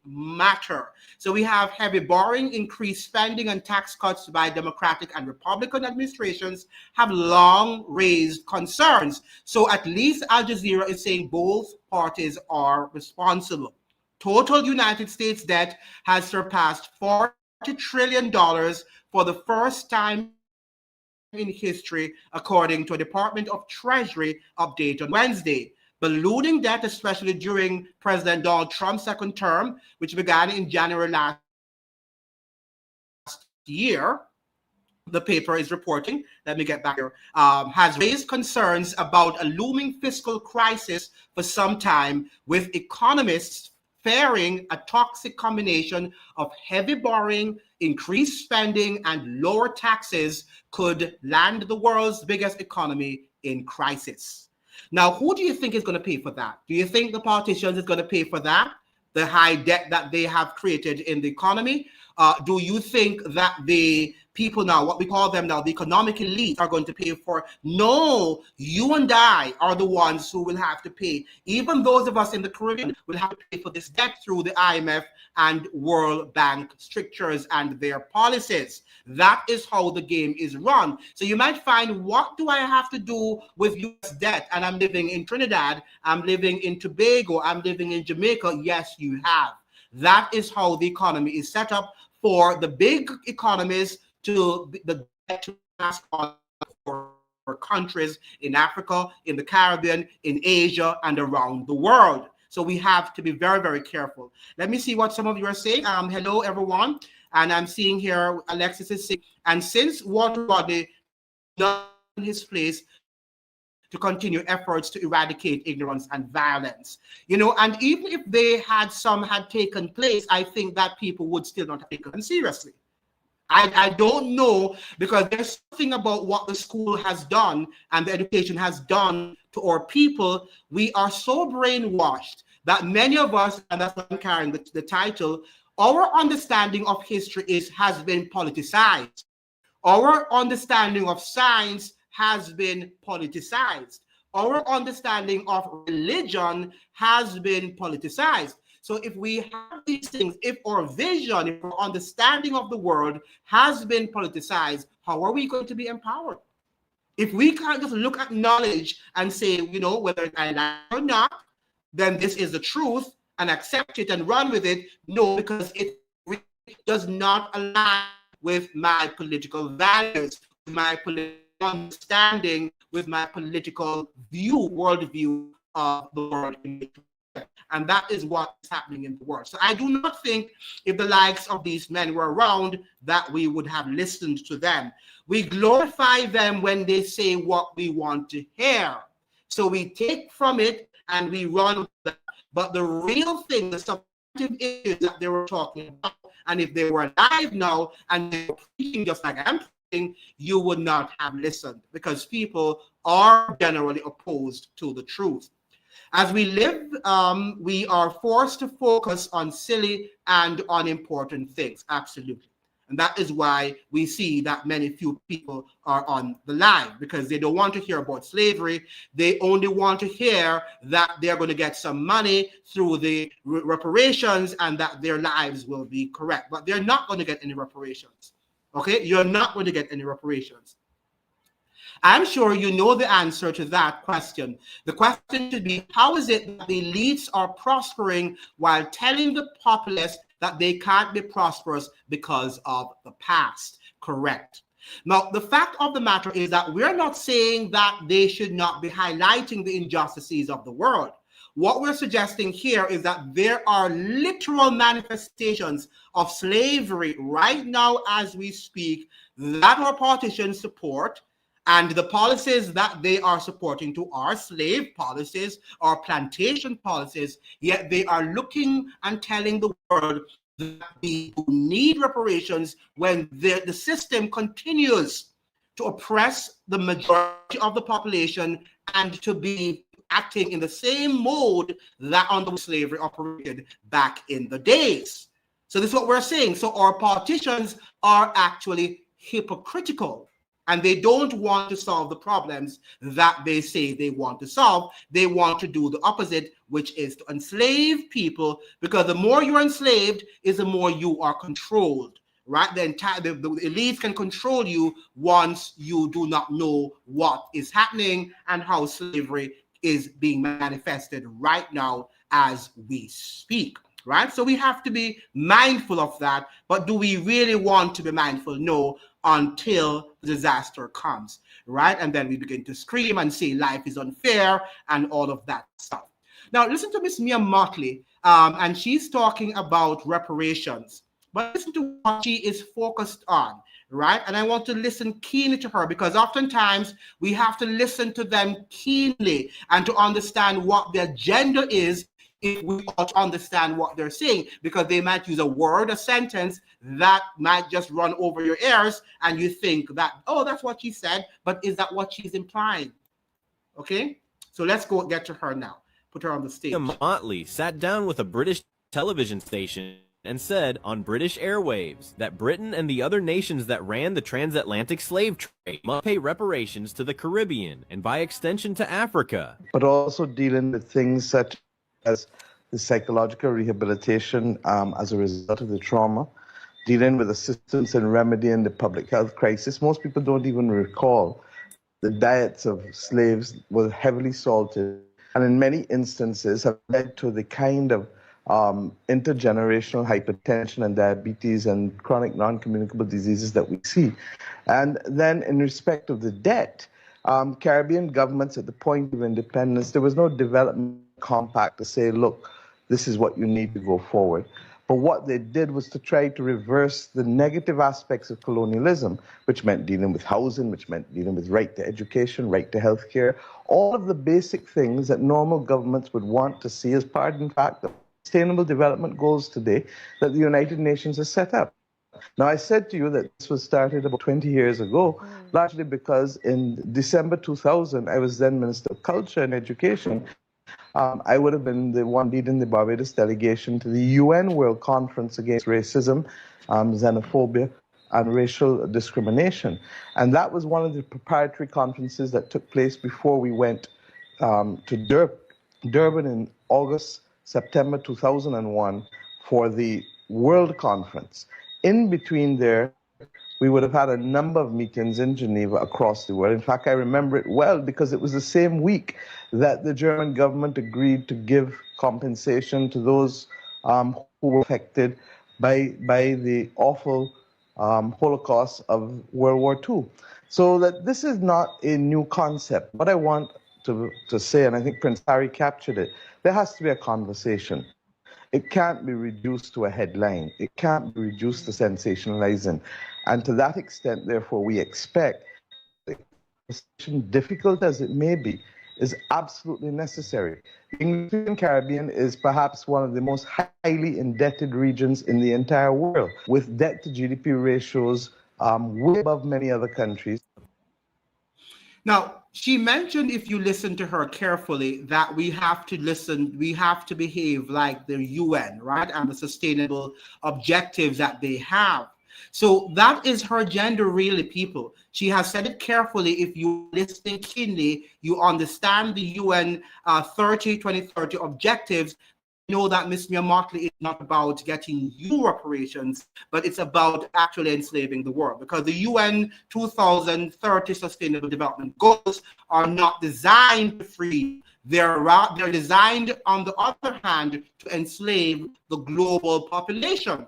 matter. So we have heavy borrowing, increased spending, and tax cuts by Democratic and Republican administrations have long raised concerns. So at least Al Jazeera is saying both parties are responsible. Total United States debt has surpassed $40 trillion for the first time in history, according to a Department of Treasury update on Wednesday. Ballooning debt, especially during President Donald Trump's second term, which began in January last year, the paper is reporting, let me get back here, has raised concerns about a looming fiscal crisis for some time, with economists fearing a toxic combination of heavy borrowing, increased spending, and lower taxes could land the world's biggest economy in crisis. Now, who do you think is going to pay for that? Do you think the politicians is going to pay for that? The high debt that they have created in the economy? Do you think that the people now, what we call them now, the economic elite, are going to pay for? No, you and I are the ones who will have to pay. Even those of us in the Caribbean will have to pay for this debt through the IMF and World Bank strictures and their policies. That is how the game is run. So you might find, what do I have to do with US debt? And I'm living in Trinidad, I'm living in Tobago, I'm living in Jamaica. Yes, you have. That is how the economy is set up for the big economies to the debt to pass on for countries in Africa, in the Caribbean, in Asia, and around the world. So we have to be very, very careful. Let me see what some of you are saying. Hello, everyone. And I'm seeing here, Alexis is saying, and since Walter Rodney not in his place to continue efforts to eradicate ignorance and violence. You know, and even if they had taken place, I think that people would still not take them seriously. I don't know, because there's something about what the school has done and the education has done to our people. We are so brainwashed that many of us, and that's why I'm carrying the title, our understanding of history has been politicized. Our understanding of science has been politicized. Our understanding of religion has been politicized. So if we have these things, if our vision, if our understanding of the world has been politicized, how are we going to be empowered? If we can't just look at knowledge and say, you know, whether I like it or not, then this is the truth, and accept it and run with it. No, because it really does not align with my political values, my political understanding, with my political view, worldview of the world. And that is what is happening in the world. So I do not think, if the likes of these men were around, that we would have listened to them. We glorify them when they say what we want to hear. So we take from it and we run with that. But the real thing, the substantive issues that they were talking about, and if they were alive now and they were preaching just like I'm preaching, you would not have listened, because people are generally opposed to the truth. As we live, we are forced to focus on silly and unimportant things. Absolutely. And that is why we see that few people are on the line, because they don't want to hear about slavery. They only want to hear that they're going to get some money through the reparations and that their lives will be correct. But they're not going to get any reparations. Okay? You're not going to get any reparations. I'm sure you know the answer to that question. The question should be, how is it that the elites are prospering while telling the populace that they can't be prosperous because of the past? Correct. Now, the fact of the matter is that we're not saying that they should not be highlighting the injustices of the world. What we're suggesting here is that there are literal manifestations of slavery right now as we speak that our politicians support. And the policies that they are supporting to are slave policies or plantation policies, yet they are looking and telling the world that we need reparations when the system continues to oppress the majority of the population and to be acting in the same mode that under slavery operated back in the days. So this is what we're saying. So our politicians are actually hypocritical. And they don't want to solve the problems that they say they want to solve. They want to do the opposite, which is to enslave people, because the more you're enslaved is the more you are controlled, right? The elites can control you once you do not know what is happening and how slavery is being manifested right now as we speak. Right? So we have to be mindful of that. But do we really want to be mindful? No, until the disaster comes, right? And then we begin to scream and say life is unfair and all of that stuff. Now, listen to Miss Mia Motley, and she's talking about reparations. But listen to what she is focused on, right? And I want to listen keenly to her, because oftentimes we have to listen to them keenly and to understand what their agenda is if we ought to understand what they're saying, because they might use a word, a sentence that might just run over your ears and you think that, oh, that's what she said, but is that what she's implying? Okay, so let's go get to her now. Put her on the stage. Motley sat down with a British television station and said on British airwaves that Britain and the other nations that ran the transatlantic slave trade must pay reparations to the Caribbean and by extension to Africa. But also dealing with things such as the psychological rehabilitation as a result of the trauma, dealing with assistance and remedying the public health crisis. Most people don't even recall the diets of slaves were heavily salted, and in many instances have led to the kind of intergenerational hypertension and diabetes and chronic non-communicable diseases that we see. And then in respect of the debt, Caribbean governments at the point of independence, there was no development compact to say, look, this is what you need to go forward. But what they did was to try to reverse the negative aspects of colonialism, which meant dealing with housing, which meant dealing with right to education, right to healthcare, all of the basic things that normal governments would want to see as part, in fact, of Sustainable Development Goals today that the United Nations has set up. Now, I said to you that this was started about 20 years ago, largely because in December 2000, I was then Minister of Culture and Education. I would have been the one leading the Barbados delegation to the UN World Conference Against Racism, Xenophobia, and Racial Discrimination. And that was one of the preparatory conferences that took place before we went to Durban in September 2001 for the World Conference. In between there, we would have had a number of meetings in Geneva across the world. In fact, I remember it well because it was the same week that the German government agreed to give compensation to those who were affected by the awful Holocaust of World War II. So that this is not a new concept. What I want to say, and I think Prince Harry captured it, there has to be a conversation. It can't be reduced to a headline. It can't be reduced to sensationalizing. And to that extent, therefore, we expect, difficult as it may be, is absolutely necessary. The English Caribbean is perhaps one of the most highly indebted regions in the entire world, with debt to GDP ratios way above many other countries. Now, she mentioned, if you listen to her carefully, that we have to listen, we have to behave like the UN, right? And the sustainable objectives that they have. So that is her agenda, really, people. She has said it carefully. If you listen keenly, you understand the UN 2030 objectives. Know that Ms. Motley is not about getting you reparations, but it's about actually enslaving the world, because the UN 2030 Sustainable Development Goals are not designed to free. They're designed, on the other hand, to enslave the global population,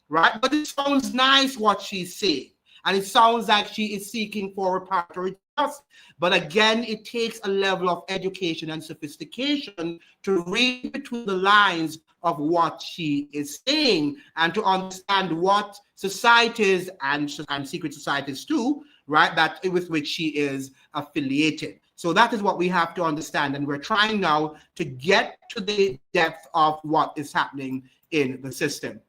right? But it sounds nice what she's saying, and it sounds like she is seeking for reparatory justice. But again, it takes a level of education and sophistication to read between the lines of what she is saying and to understand what societies and secret societies too, right, that with which she is affiliated. So that is what we have to understand. And we're trying now to get to the depth of what is happening in the system.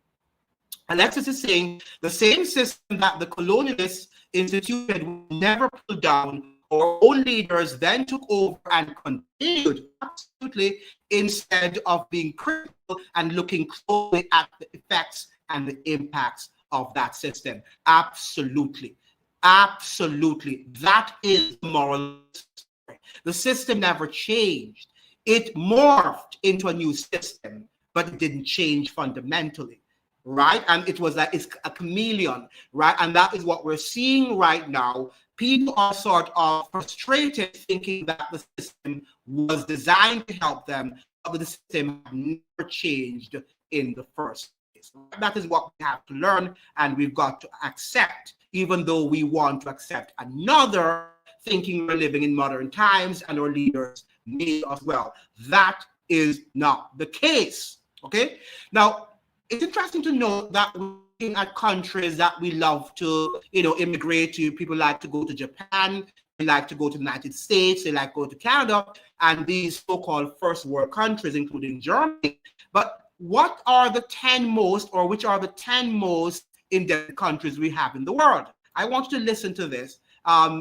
Alexis is saying the same system that the colonialists instituted never pulled down, our own leaders then took over and continued, absolutely, instead of being critical and looking closely at the effects and the impacts of that system. Absolutely. Absolutely. That is the moral story. The system never changed. It morphed into a new system, but it didn't change fundamentally. Right? And it was like, it's a chameleon, right? And that is what we're seeing right now. People are sort of frustrated, thinking that the system was designed to help them, but the system never changed in the first place. That is what we have to learn, and we've got to accept, even though we want to accept another, thinking we're living in modern times and our leaders may as well. That is not the case. Okay? Now, it's interesting to note that looking at countries that we love to, immigrate to, people like to go to Japan, they like to go to the United States, they like to go to Canada, and these so-called first world countries, including Germany. But what are the 10 most, or which are the 10 most indebted countries we have in the world? I want you to listen to this.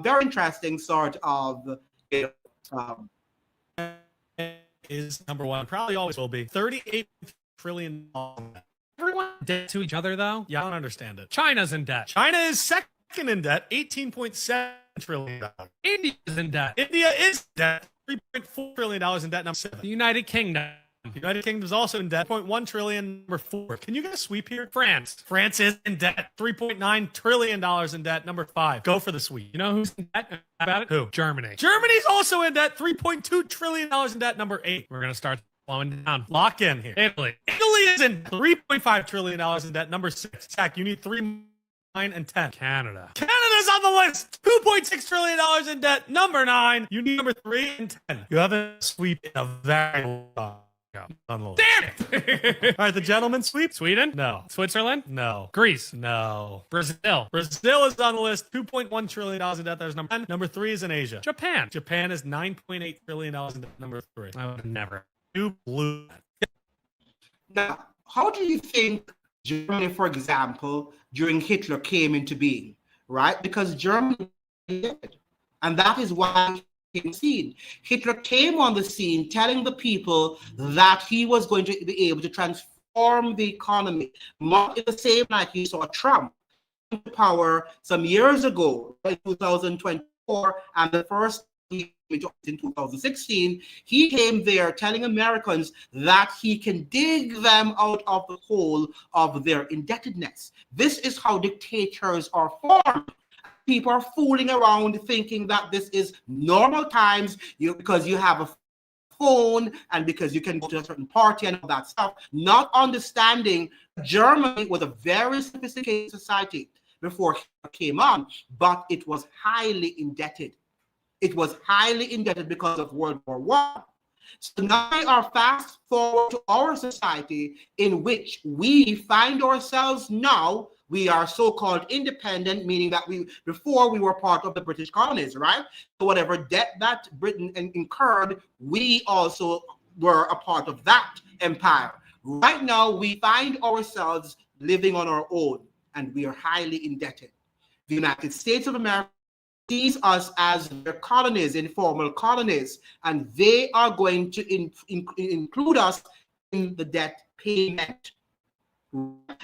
Very interesting sort of, is number one, probably always will be, $38 trillion. Everyone debt to each other, though? Yeah, I don't understand it. China's in debt. China is second in debt, $18.7 trillion. India's in debt. India is in debt, $3.4 trillion in debt, number 7. The United Kingdom. The United Kingdom is also in debt, $0.1 trillion, number 4. Can you get a sweep here? France. France is in debt, $3.9 trillion in debt, number 5. Go for the sweep. You know who's in debt? About it? Who? Germany. Germany's also in debt, $3.2 trillion in debt, number 8. We're going to start slowing down. Lock in here. Italy. Italy is in $3.5 trillion in debt, number 6. Zach, you need 3, 9, and 10. Canada's on the list. $2.6 trillion in debt, number 9. You need number 3 and 10. You haven't sweep in a very long time. Damn it! All right, the gentleman sweep. Sweden? No. Switzerland? No. Greece? No. Brazil is on the list. $2.1 trillion in debt. There's number 10. Number 3 is in Asia. Japan is $9.8 trillion in debt. Number 3. I would never. You blew that. Now, how do you think Germany, for example, during Hitler came into being? Right? Because Germany did. And that is why scene. Hitler came on the scene telling the people that he was going to be able to transform the economy, much in the same like you saw Trump into power some years ago, in 2024, and the first in 2016, he came there telling Americans that he can dig them out of the hole of their indebtedness. This is how dictators are formed. People are fooling around thinking that this is normal times, because you have a phone and because you can go to a certain party and all that stuff, not understanding Germany was a very sophisticated society before Hitler came on, but it was highly indebted. It was highly indebted because of World War I. So now we are fast forward to our society in which we find ourselves now. We are so-called independent, meaning that before we were part of the British colonies, right? So whatever debt that Britain incurred, we also were a part of that empire. Right now, we find ourselves living on our own, and we are highly indebted. The United States of America sees us as their colonies, informal colonies, and they are going to include us in the debt payment.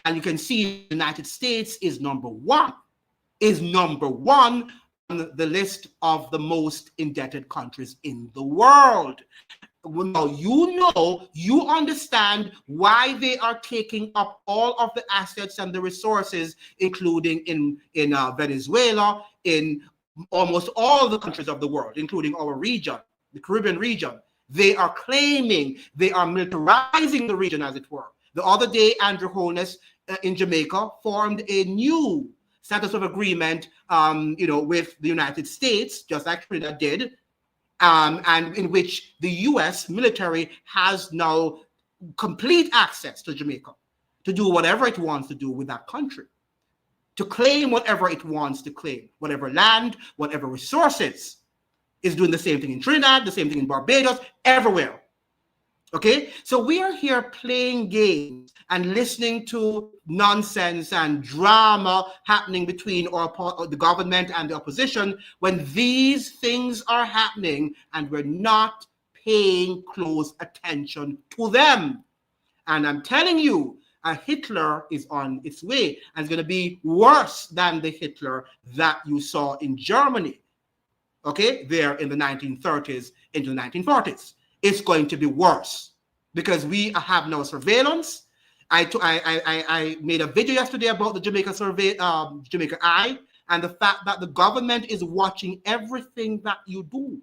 And you can see the United States is number one on the list of the most indebted countries in the world. Now, you understand why they are taking up all of the assets and the resources, including in Venezuela, in almost all the countries of the world, including our region, the Caribbean region. They are claiming they are militarizing the region, as it were. The other day, Andrew Holness in Jamaica formed a new status of agreement, with the United States, just like Trinidad did, and in which the U.S. military has now complete access to Jamaica to do whatever it wants to do with that country, to claim whatever it wants to claim, whatever land, whatever resources. Is doing the same thing in Trinidad, the same thing in Barbados, everywhere. Okay, so we are here playing games and listening to nonsense and drama happening between the government and the opposition when these things are happening and we're not paying close attention to them. And I'm telling you, Hitler is on its way and it's going to be worse than the Hitler that you saw in Germany. Okay, there in the 1930s into the 1940s. It's going to be worse because we have no surveillance. I made a video yesterday about the Jamaica Eye and the fact that the government is watching everything that you do.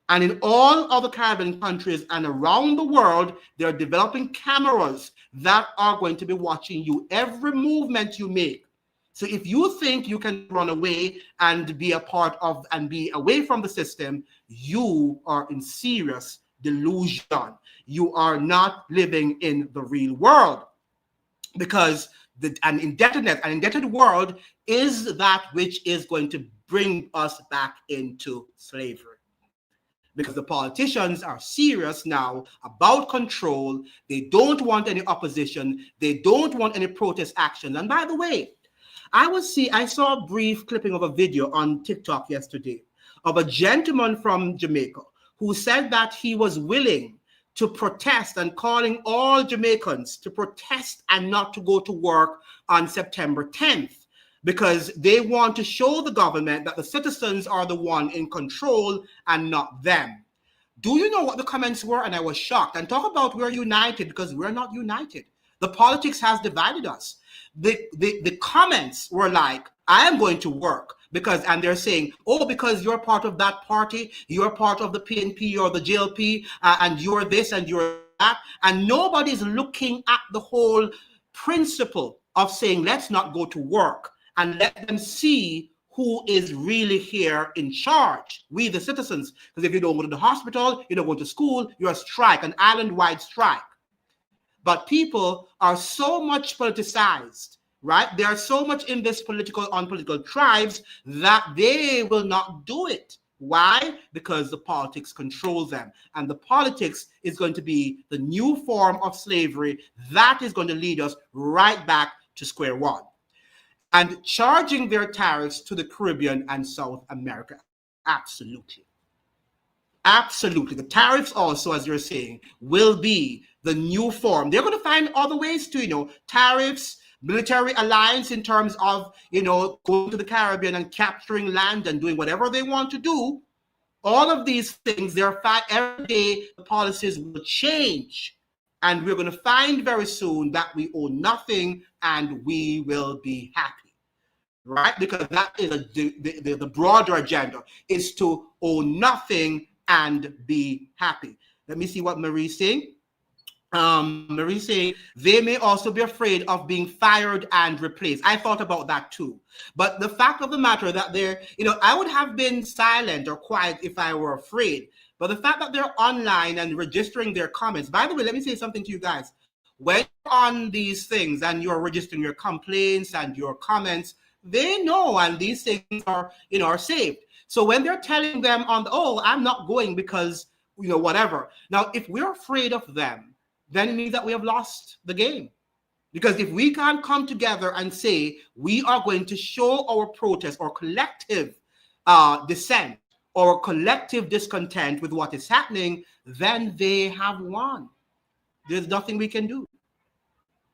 And in all other Caribbean countries and around the world, they're developing cameras that are going to be watching you, every movement you make. So if you think you can run away and be a part of and be away from the system, you are in serious delusion. You are not living in the real world. because an indebted world is that which is going to bring us back into slavery. Because the politicians are serious now about control. They don't want any opposition. They don't want any protest action. And by the way, I saw a brief clipping of a video on TikTok yesterday of a gentleman from Jamaica who said that he was willing to protest and calling all Jamaicans to protest and not to go to work on September 10th, because they want to show the government that the citizens are the one in control and not them. Do you know what the comments were? And I was shocked. And talk about we're united, because we're not united. The politics has divided us. The comments were like, I am going to work because, and they're saying, oh, because you're part of that party, you're part of the PNP or the JLP, and you're this and you're that. And nobody's looking at the whole principle of saying, let's not go to work and let them see who is really here in charge, we the citizens. Because if you don't go to the hospital, you don't go to school, you're a strike, an island-wide strike. But people are so much politicized, right? They are so much in this unpolitical tribes that they will not do it. Why? Because the politics control them. And the politics is going to be the new form of slavery that is going to lead us right back to square one. And charging their tariffs to the Caribbean and South America. Absolutely. Absolutely. The tariffs also, as you're saying, will be the new form. They're going to find other ways to, tariffs, military alliance in terms of, going to the Caribbean and capturing land and doing whatever they want to do. All of these things, every day the policies will change. And we're going to find very soon that we owe nothing and we will be happy, right? Because that is the broader agenda, is to owe nothing and be happy. Let me see what Marie's saying. Marie saying they may also be afraid of being fired and replaced. I thought about that too. But the fact of the matter that they're, I would have been silent or quiet if I were afraid. But the fact that they're online and registering their comments, by the way, let me say something to you guys. When you're on these things and you're registering your complaints and your comments, they know, and these things are, are saved. So when they're telling them I'm not going because, whatever. Now, if we're afraid of them, then it means that we have lost the game. Because if we can't come together and say we are going to show our protest or collective dissent or collective discontent with what is happening, then they have won. There's nothing we can do,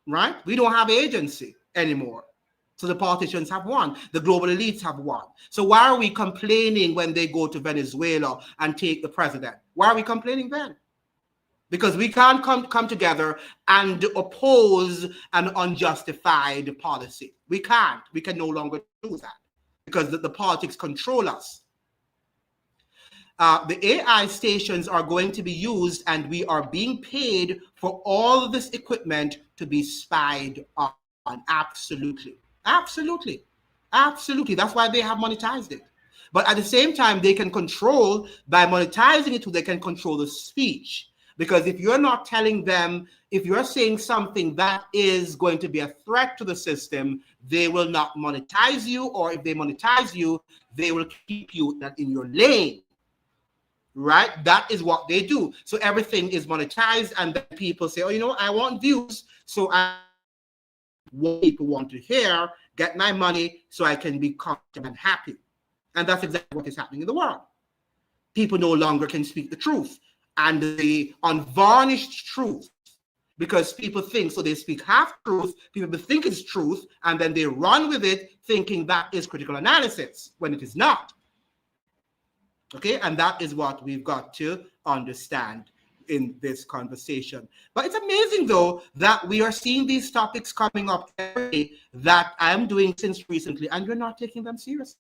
right? We don't have agency anymore. So the politicians have won. The global elites have won. So why are we complaining when they go to Venezuela and take the president? Why are we complaining then? Because we can't come together and oppose an unjustified policy. We can't. We can no longer do that because the politics control us. The AI stations are going to be used, and we are being paid for all of this equipment to be spied on. Absolutely. Absolutely. Absolutely. That's why they have monetized it. But at the same time, they can control, by monetizing it, they can control the speech. Because if you're not telling them, if you're saying something that is going to be a threat to the system, they will not monetize you, or if they monetize you, they will keep you in your lane. Right? That is what they do. So everything is monetized, and then people say, I want views, so what people want to hear, get my money so I can be comfortable and happy. And that's exactly what is happening in the world. People no longer can speak the truth, and the unvarnished truth, because people think, so they speak half truth, people think it's truth, and then they run with it thinking that is critical analysis when it is not. Okay, and that is what we've got to understand in this conversation. But it's amazing, though, that we are seeing these topics coming up every day that I'm doing since recently, and you're not taking them seriously.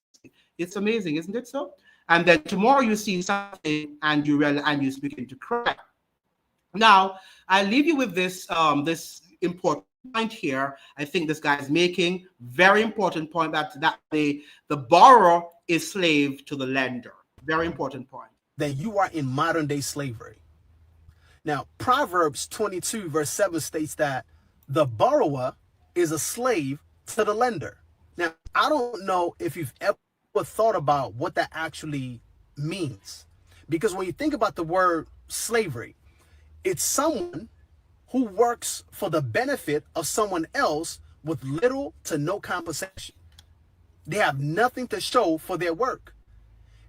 It's amazing, isn't it so? And then tomorrow you see something and you begin to cry. Now, I leave you with this this important point here. I think this guy is making very important point that the borrower is slave to the lender. Very important point. Then you are in modern day slavery. Now, Proverbs 22 verse 7 states that the borrower is a slave to the lender. Now, I don't know if you've ever thought about what that actually means. Because when you think about the word slavery, it's someone who works for the benefit of someone else with little to no compensation. They have nothing to show for their work.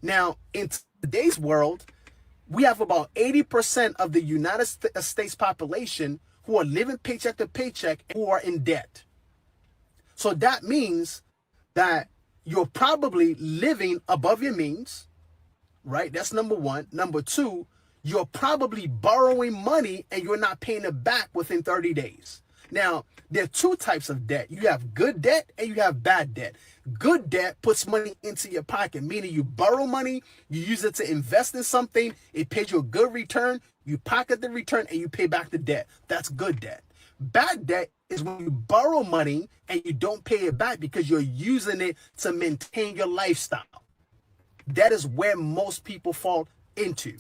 Now, in today's world, we have about 80% of the United States population who are living paycheck to paycheck and who are in debt. So that means that you're probably living above your means, right? That's number one. Number two, you're probably borrowing money and you're not paying it back within 30 days. Now, there are two types of debt. You have good debt and you have bad debt. Good debt puts money into your pocket, meaning you borrow money, you use it to invest in something, it pays you a good return, you pocket the return and you pay back the debt. That's good debt. Bad debt is when you borrow money and you don't pay it back because you're using it to maintain your lifestyle. That is where most people fall into.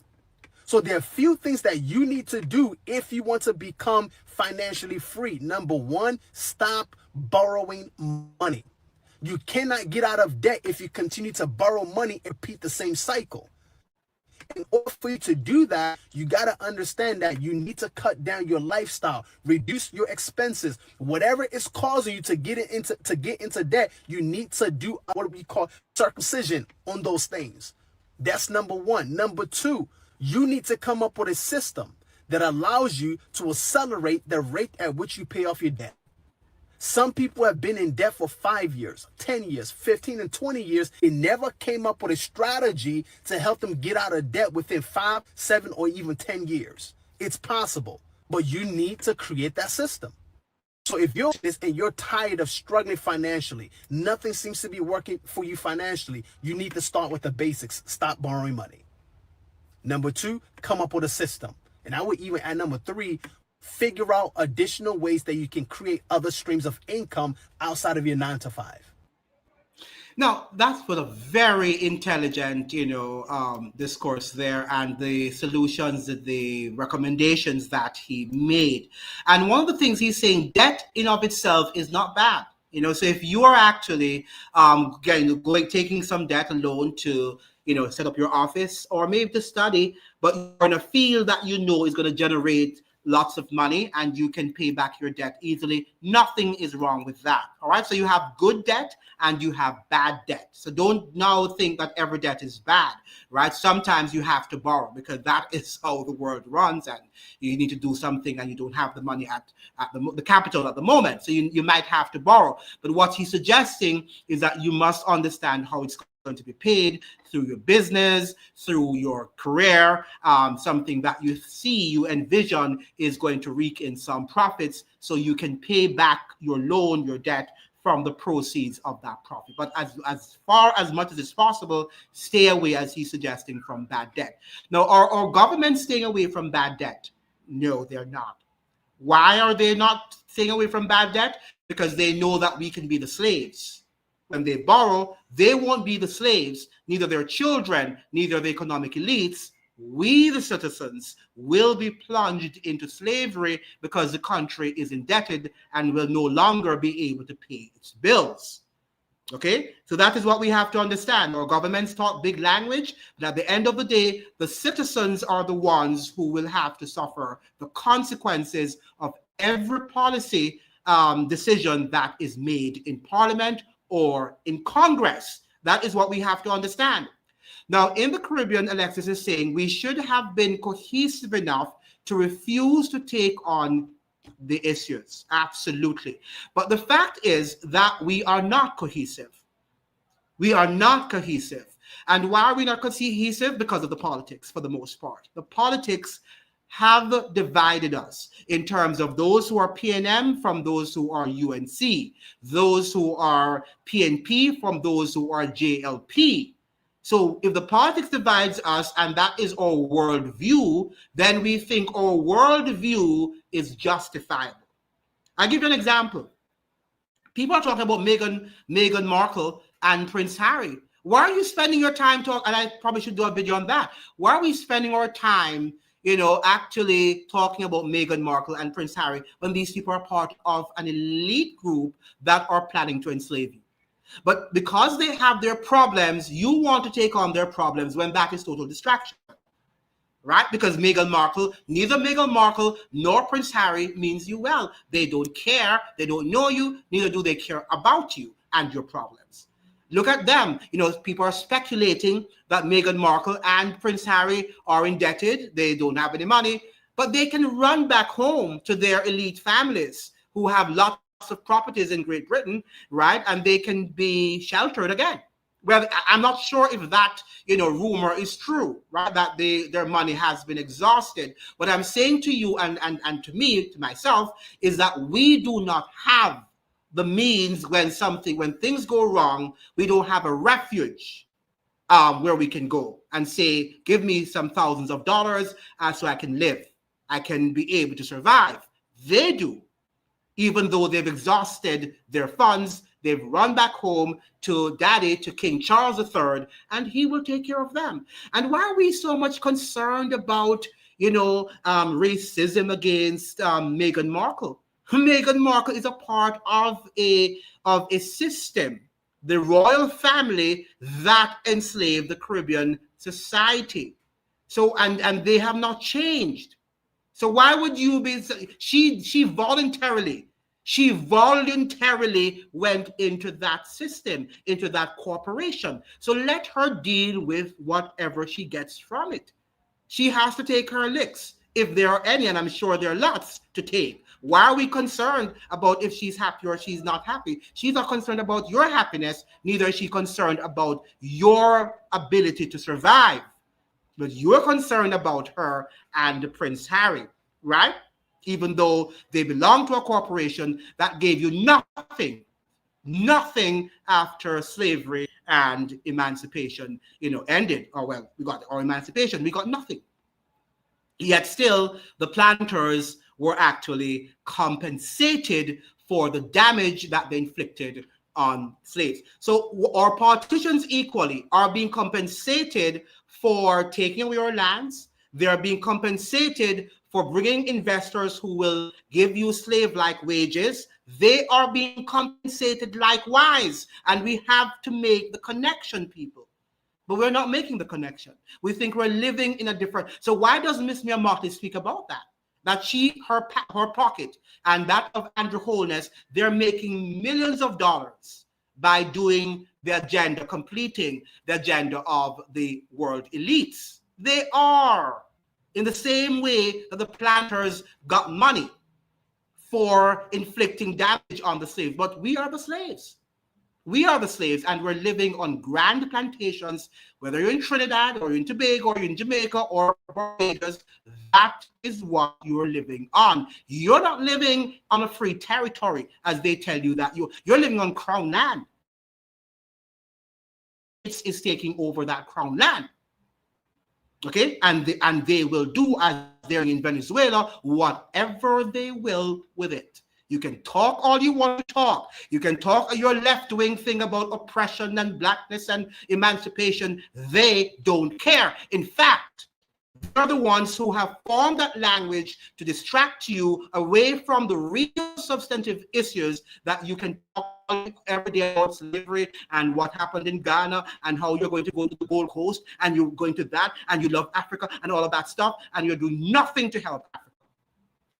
So there are a few things that you need to do if you want to become financially free. Number one, stop borrowing money. You cannot get out of debt if you continue to borrow money and repeat the same cycle. In order for you to do that, you got to understand that you need to cut down your lifestyle, reduce your expenses. Whatever is causing you to get into debt, you need to do what we call circumcision on those things. That's number one. Number two, you need to come up with a system that allows you to accelerate the rate at which you pay off your debt. Some people have been in debt for 5 years, 10 years, 15 and 20 years. They never came up with a strategy to help them get out of debt within 5, 7, or even 10 years. It's possible, but you need to create that system. So if you're this and you're tired of struggling financially, nothing seems to be working for you financially, you need to start with the basics. Stop borrowing money. Number two, come up with a system. And I would even add number three, figure out additional ways that you can create other streams of income outside of your 9 to 5. Now, that's what a very intelligent, discourse there, and the solutions, the recommendations that he made. And one of the things he's saying, debt in of itself is not bad. So if you are actually taking some debt, a loan to, set up your office or maybe to study, but you're in a field that is going to generate lots of money and you can pay back your debt easily, nothing is wrong with that. All right. So you have good debt and you have bad debt. So don't now think that every debt is bad, right? Sometimes you have to borrow because that is how the world runs, and you need to do something and you don't have the money at the capital at the moment. So you might have to borrow. But what he's suggesting is that you must understand how it's going to be paid through your business, through your career, something that you envision is going to reap in some profits, so you can pay back your loan, your debt, from the proceeds of that profit. But as much as it's possible, stay away, as he's suggesting, from bad debt. Now, are governments staying away from bad debt? No, they're not. Why are they not staying away from bad debt? Because they know that we can be the slaves. When they borrow, they won't be the slaves, neither their children, neither the economic elites. We, the citizens, will be plunged into slavery because the country is indebted and will no longer be able to pay its bills. Okay, so that is what we have to understand. Our governments talk big language, but at the end of the day, the citizens are the ones who will have to suffer the consequences of every policy decision that is made in Parliament or in Congress. That is what we have to understand. Now, in the Caribbean, Alexis is saying we should have been cohesive enough to refuse to take on the issues. Absolutely. But the fact is that we are not cohesive. We are not cohesive. And why are we not cohesive? Because of the politics, for the most part. The politics have divided us in terms of those who are PNM from those who are UNC, those who are PNP from those who are JLP. So if the politics divides us and that is our worldview, then we think our worldview is justifiable. I'll give you an example. People are talking about Meghan Markle and Prince Harry. Why are you spending your time talking? And I probably should do a video on that. Why are we spending our time, actually talking about Meghan Markle and Prince Harry when these people are part of an elite group that are planning to enslave you. But because they have their problems, you want to take on their problems when that is total distraction. Right? Because neither Meghan Markle nor Prince Harry means you well. They don't care. They don't know you. Neither do they care about you and your problems. Look at them. People are speculating that Meghan Markle and Prince Harry are indebted. They don't have any money, but they can run back home to their elite families who have lots of properties in Great Britain, right? And they can be sheltered again. Well, I'm not sure if that, rumor is true, right? That their money has been exhausted. What I'm saying to you and to me, to myself, is that we do not have the means when things go wrong, we don't have a refuge where we can go and say, give me some thousands of dollars so I can live. I can be able to survive. They do. Even though they've exhausted their funds, they've run back home to Daddy, to King Charles III, and he will take care of them. And why are we so much concerned about, racism against Meghan Markle? Meghan Markle is a part of a system, the royal family that enslaved the Caribbean society. So, and they have not changed. So why would you be? She voluntarily went into that system, into that corporation. So let her deal with whatever she gets from it. She has to take her licks, if there are any, and I'm sure there are lots to take. Why are we concerned about if she's happy or she's not happy? She's not concerned about your happiness, neither is she concerned about your ability to survive. But you're concerned about her and Prince Harry, right? Even though they belong to a corporation that gave you nothing after slavery and emancipation, ended. Or well, we got our emancipation, we got nothing. Yet still, the planters were actually compensated for the damage that they inflicted on slaves. So our politicians equally are being compensated for taking away our lands. They are being compensated for bringing investors who will give you slave-like wages. They are being compensated likewise. And we have to make the connection, people. But we're not making the connection. We think we're living in a different... So why does Miss Mia Mottley speak about that? That her pocket and that of Andrew Holness, they're making millions of dollars by doing the agenda, completing the agenda of the world elites. They are. In the same way that the planters got money for inflicting damage on the slaves. But we are the slaves. We are the slaves, and we're living on grand plantations, whether you're in Trinidad or you're in Tobago or you're in Jamaica or Barbados. That is what you're living on. You're not living on a free territory, as they tell you that you're living on crown land. It's taking over that crown land. Okay, and they will do, as they're in Venezuela, whatever they will with it. You can talk all you want to talk. You can talk your left-wing thing about oppression and blackness and emancipation. They don't care. In fact, they're the ones who have formed that language to distract you away from the real substantive issues that you can talk every day about slavery and what happened in Ghana and how you're going to go to the Gold Coast and you're going to that and you love Africa and all of that stuff and you're doing nothing to help Africa.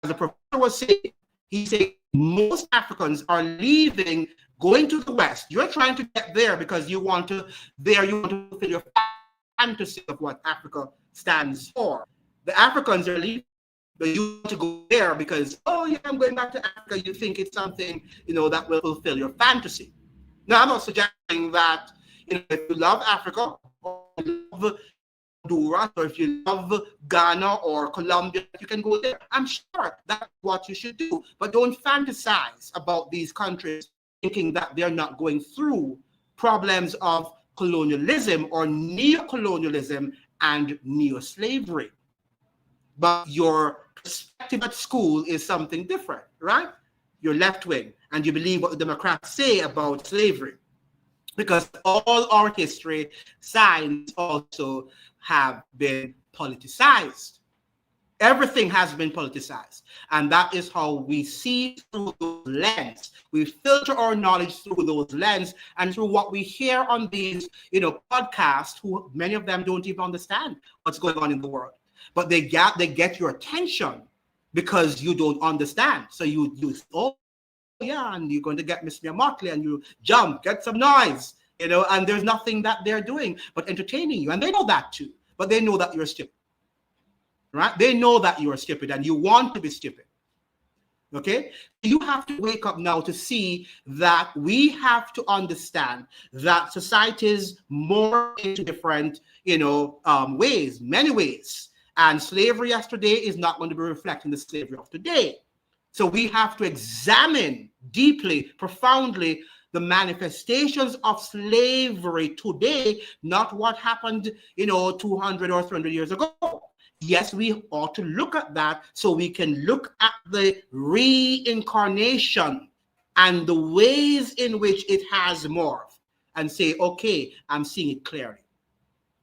As the professor was saying, he said most Africans are leaving, going to the West. You're trying to get there because you want to fulfill your fantasy of what Africa stands for. The Africans are leaving, but you want to go there because, oh yeah, I'm going back to Africa. You think it's something, that will fulfill your fantasy. Now, I'm not suggesting that, if you love Africa or you love Honduras, or if you love Ghana or Colombia, you can go there. I'm sure that's what you should do. But don't fantasize about these countries thinking that they're not going through problems of colonialism or neo-colonialism and neo-slavery. But your perspective at school is something different, right? You're left-wing and you believe what the Democrats say about slavery. Because all our history, science also have been politicized. Everything has been politicized. And that is how we see through those lens. We filter our knowledge through those lens and through what we hear on these, podcasts, who many of them don't even understand what's going on in the world. But they get your attention because you don't understand. So you oh yeah, and you're going to get Miss Mia Motley and you jump, get some noise, and there's nothing that they're doing but entertaining you. And they know that too, but they know that you're stupid. Right? They know that you are stupid and you want to be stupid. Okay? You have to wake up now to see that we have to understand that societies more into different, ways, many ways. And slavery yesterday is not going to be reflecting the slavery of today. So we have to examine deeply, profoundly, the manifestations of slavery today, not what happened, 200 or 300 years ago. Yes, we ought to look at that so we can look at the reincarnation and the ways in which it has morphed and say, okay, I'm seeing it clearly.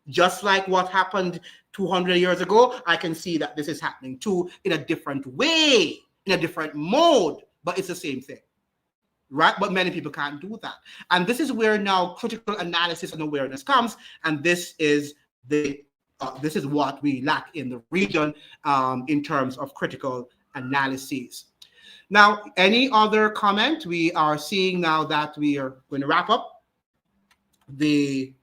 Just like what happened 200 years ago, I can see that this is happening too in a different way, in a different mode, but it's the same thing, right? But many people can't do that. And this is where now critical analysis and awareness comes, and this is what we lack in the region in terms of critical analyses. Now, any other comment? We are seeing now that we are going to wrap up the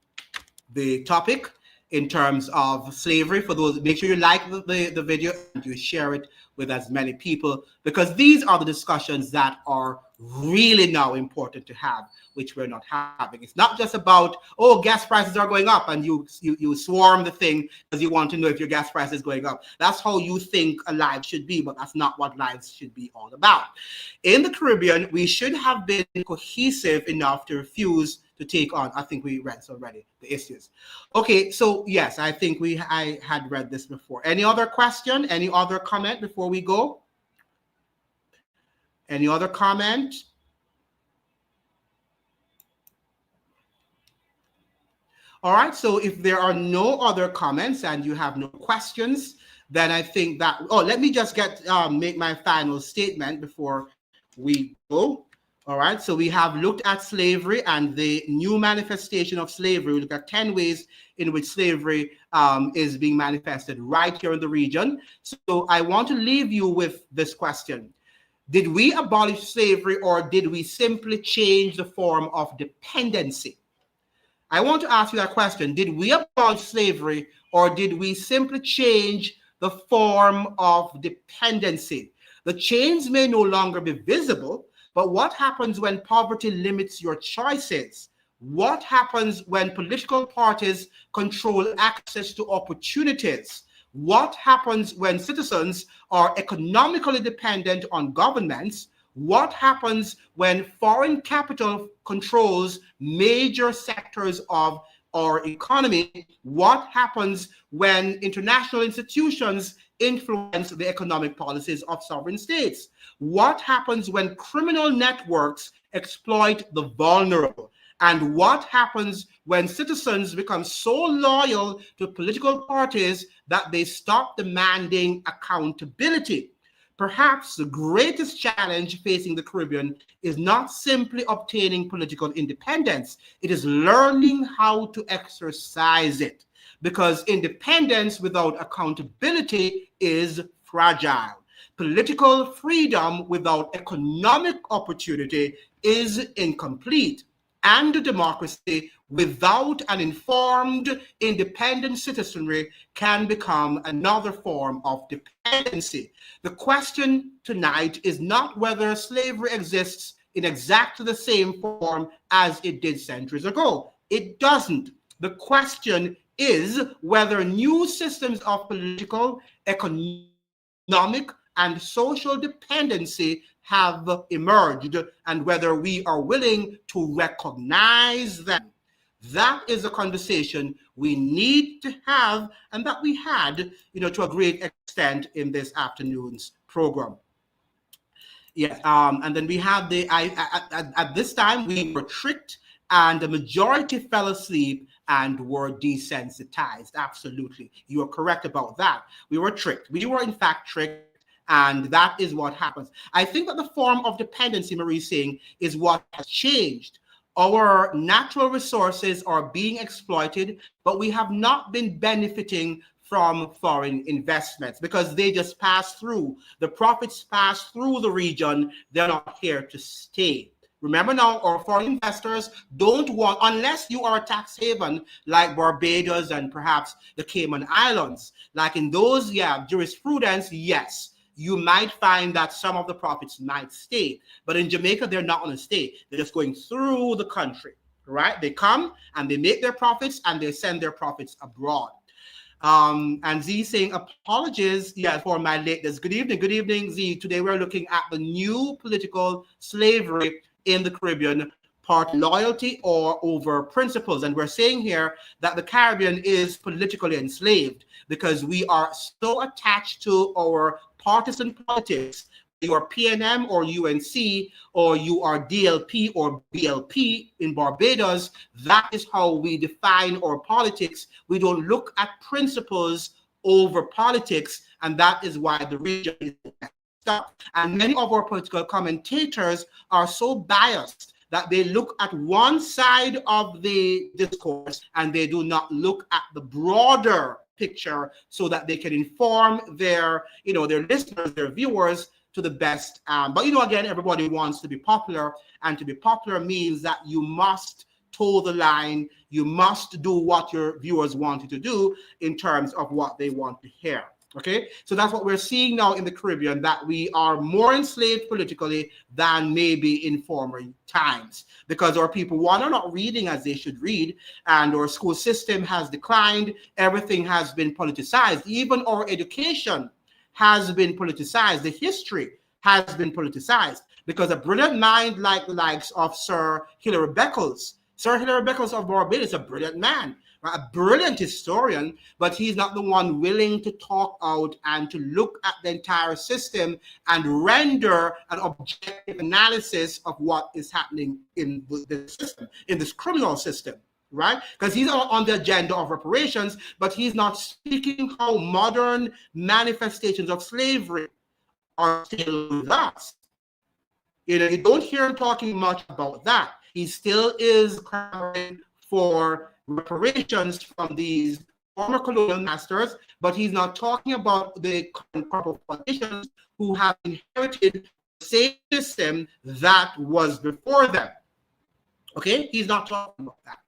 topic in terms of slavery. For those, make sure you like the video and you share it with as many people, because these are the discussions that are really now important to have, which we're not having. It's not just about, oh, gas prices are going up, and you swarm the thing because you want to know if your gas price is going up. That's how you think a life should be, but that's not what lives should be all about. In the Caribbean, we should have been cohesive enough to refuse to take on, I think we read this already, the issues. Okay, so yes, I think I had read this before. Any other question? Any other comment before we go? Any other comment? All right, so if there are no other comments and you have no questions, then I think that, let me just make my final statement before we go. All right, so we have looked at slavery and the new manifestation of slavery. We look at 10 ways in which slavery is being manifested right here in the region. So I want to leave you with this question. Did we abolish slavery, or did we simply change the form of dependency? I want to ask you that question. Did we abolish slavery, or did we simply change the form of dependency? The chains may no longer be visible, but what happens when poverty limits your choices? What happens when political parties control access to opportunities? What happens when citizens are economically dependent on governments? What happens when foreign capital controls major sectors of our economy? What happens when international institutions influence the economic policies of sovereign states? What happens when criminal networks exploit the vulnerable? And what happens when citizens become so loyal to political parties that they stop demanding accountability? Perhaps the greatest challenge facing the Caribbean is not simply obtaining political independence. It is learning how to exercise it, because independence without accountability is fragile. Political freedom without economic opportunity is incomplete. And democracy without an informed, independent citizenry can become another form of dependency. The question tonight is not whether slavery exists in exactly the same form as it did centuries ago. It doesn't. The question is whether new systems of political, economic, and social dependency have emerged, and whether we are willing to recognize them. That is a conversation we need to have, and that we had, to a great extent in this afternoon's program. Yes, and then we have at this time we were tricked, and the majority fell asleep, and were desensitized. Absolutely. You are correct about that. We were tricked. We were, in fact, tricked. And that is what happens. I think that the form of dependency, Marie is saying, is what has changed. Our natural resources are being exploited, but we have not been benefiting from foreign investments because they just pass through. The profits pass through the region. They're not here to stay. Remember now, our foreign investors don't want, unless you are a tax haven like Barbados and perhaps the Cayman Islands, like in those, jurisprudence, yes, you might find that some of the profits might stay. But in Jamaica, they're not going to stay. They're just going through the country, right? They come and they make their profits and they send their profits abroad. And Z saying, apologies, for my lateness. Good evening, Z. Today we're looking at the new political slavery in the Caribbean, part loyalty or over principles. And we're saying here that the Caribbean is politically enslaved because we are so attached to our partisan politics. You are PNM or UNC, or you are DLP or BLP in Barbados. That is how we define our politics. We don't look at principles over politics, and that is why the region is stuck. And many of our political commentators are so biased that they look at one side of the discourse and they do not look at the broader picture so that they can inform their listeners, their viewers to the best. But again, everybody wants to be popular, and to be popular means that you must toe the line. You must do what your viewers want you to do in terms of what they want to hear. Okay, so that's what we're seeing now in the Caribbean, that we are more enslaved politically than maybe in former times, because our people, one, are not reading as they should read, and our school system has declined. Everything has been politicized. Even our education has been politicized. The history has been politicized, because a brilliant mind like the likes of Sir Hilary Beckles of Barbados, a brilliant man, a brilliant historian, but he's not the one willing to talk out and to look at the entire system and render an objective analysis of what is happening in the system, in this criminal system, right? Because he's on the agenda of reparations, but he's not speaking how modern manifestations of slavery are still with us. You don't hear him talking much about that. He still is clamoring for reparations from these former colonial masters, but he's not talking about the corporate politicians who have inherited the same system that was before them. Okay, he's not talking about that,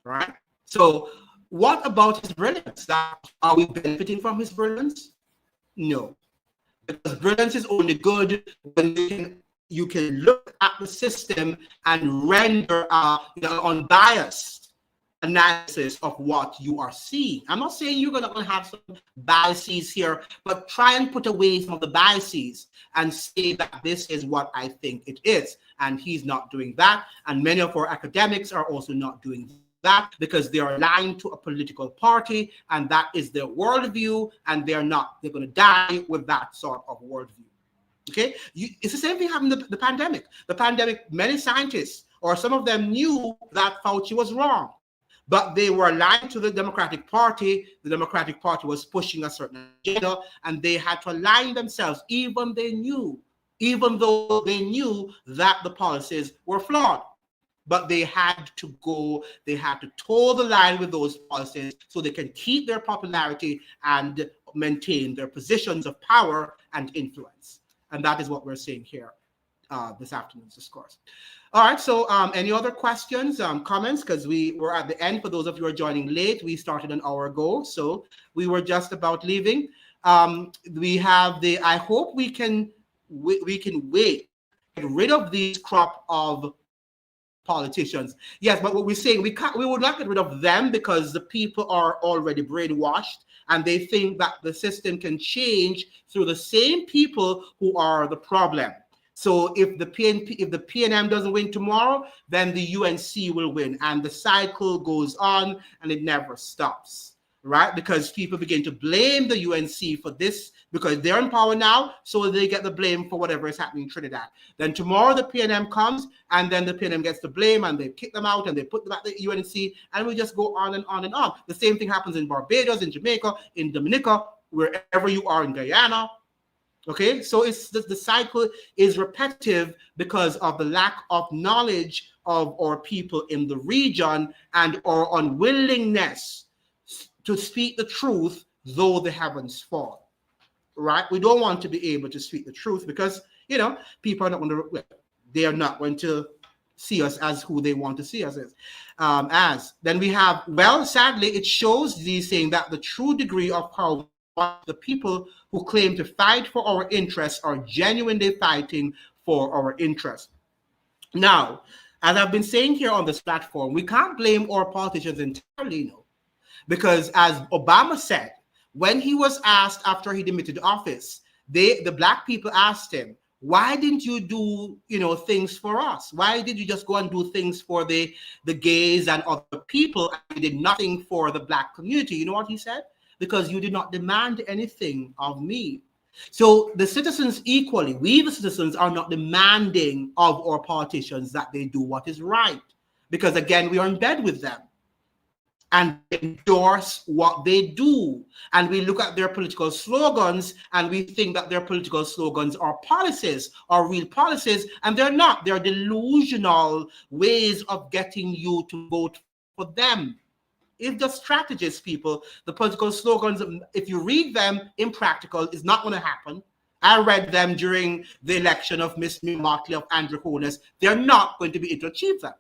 right? So what about his brilliance? Are we benefiting from his brilliance? No, because brilliance is only good when you can look at the system and render unbiased analysis of what you are seeing. I'm not saying you're going to have some biases here, but try and put away some of the biases and say that this is what I think it is. And he's not doing that. And many of our academics are also not doing that, because they are aligned to a political party, and that is their worldview, and they're going to die with that sort of worldview. Okay, it's the same thing happened in the pandemic. The pandemic, many scientists, or some of them, knew that Fauci was wrong, but they were aligned to the Democratic Party. The Democratic Party was pushing a certain agenda, and they had to align themselves, even though they knew that the policies were flawed. But they had to toe the line with those policies so they can keep their popularity and maintain their positions of power and influence. And that is what we're seeing here this afternoon's discourse. All right, so any other questions, comments? Because we were at the end. For those of you who are joining late, we started an hour ago, so we were just about leaving. We have I hope we can get rid of these crop of politicians. Yes, but what we're saying, we would not get rid of them, because the people are already brainwashed, and they think that the system can change through the same people who are the problem. So if the PNM doesn't win tomorrow, then the UNC will win, and the cycle goes on and it never stops. right? Because people begin to blame the UNC for this because they're in power now, so they get the blame for whatever is happening in Trinidad. Then tomorrow the PNM comes, and then the PNM gets the blame, and they kick them out, and they put them at the UNC, and we just go on and on and on. The same thing happens in Barbados, in Jamaica, in Dominica, wherever you are in Guyana. Okay, so it's the cycle is repetitive because of the lack of knowledge of our people in the region and our unwillingness to speak the truth, though the heavens fall. Right? We don't want to be able to speak the truth because, you know, people are not going to, they are not going to see us as who they want to see us as. Then we have, well, sadly, it shows these saying that the true degree of how the people who claim to fight for our interests are genuinely fighting for our interests. Now, as I've been saying here on this platform, we can't blame our politicians entirely, no. Because as Obama said, when he was asked after he demitted office, the black people asked him, why didn't you do, you know, things for us? Why did you just go and do things for the gays and other people and you did nothing for the black community? You know what he said? Because you did not demand anything of me. So the citizens equally, we the citizens are not demanding of our politicians that they do what is right. Because again, we are in bed with them and endorse what they do. And we look at their political slogans and we think that their political slogans are policies, are real policies, and they're not. They're delusional ways of getting you to vote for them. It's just strategies, people. The political slogans, if you read them, impractical, is not going to happen. I read them during the election of Miss Martley of Andrew Holness. They're not going to be able to achieve them.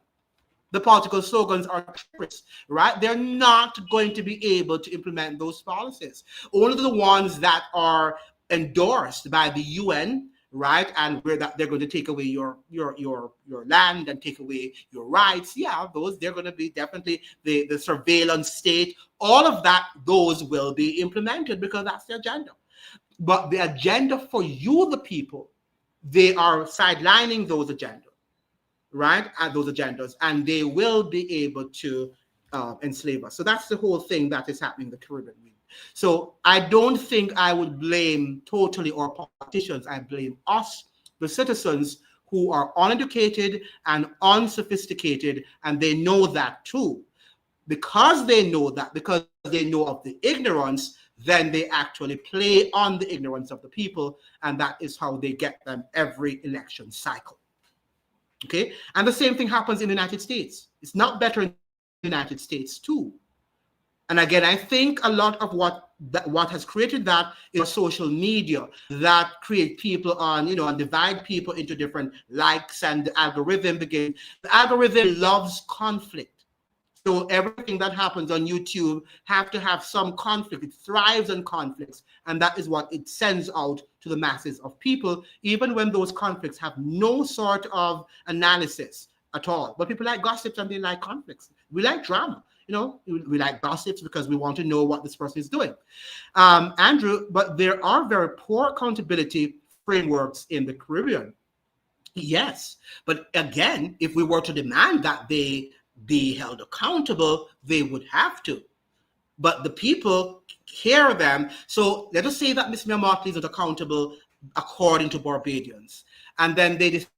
The political slogans are tricks, right? They're not going to be able to implement those policies. Only the ones that are endorsed by the UN, right? And where that they're going to take away your land and take away your rights. Yeah, those they're going to be definitely the surveillance state. All of that, those will be implemented because that's the agenda. But the agenda for you, the people, they are sidelining those agendas. Right, at those agendas, and they will be able to enslave us. So that's the whole thing that is happening in the Caribbean region. So I don't think I would blame totally our politicians. I blame us, the citizens, who are uneducated and unsophisticated, and they know that too. Because they know that, because they know of the ignorance, then they actually play on the ignorance of the people, and that is how they get them every election cycle. Okay, and the same thing happens in the United States. It's not better in the United States too. And again, I think a lot of what has created that is social media that create people on, you know, and divide people into different likes, and the algorithm begin. The algorithm loves conflict. So everything that happens on YouTube have to have some conflict. It thrives on conflicts. And that is what it sends out to the masses of people, even when those conflicts have no sort of analysis at all. But people like gossips and they like conflicts. We like drama. You know, we like gossips because we want to know what this person is doing. Andrew, but there are very poor accountability frameworks in the Caribbean. Yes. But again, if we were to demand that they be held accountable, they would have to. But the people hear them. So let us say that Miss Martley is not accountable according to Barbadians. And then they decide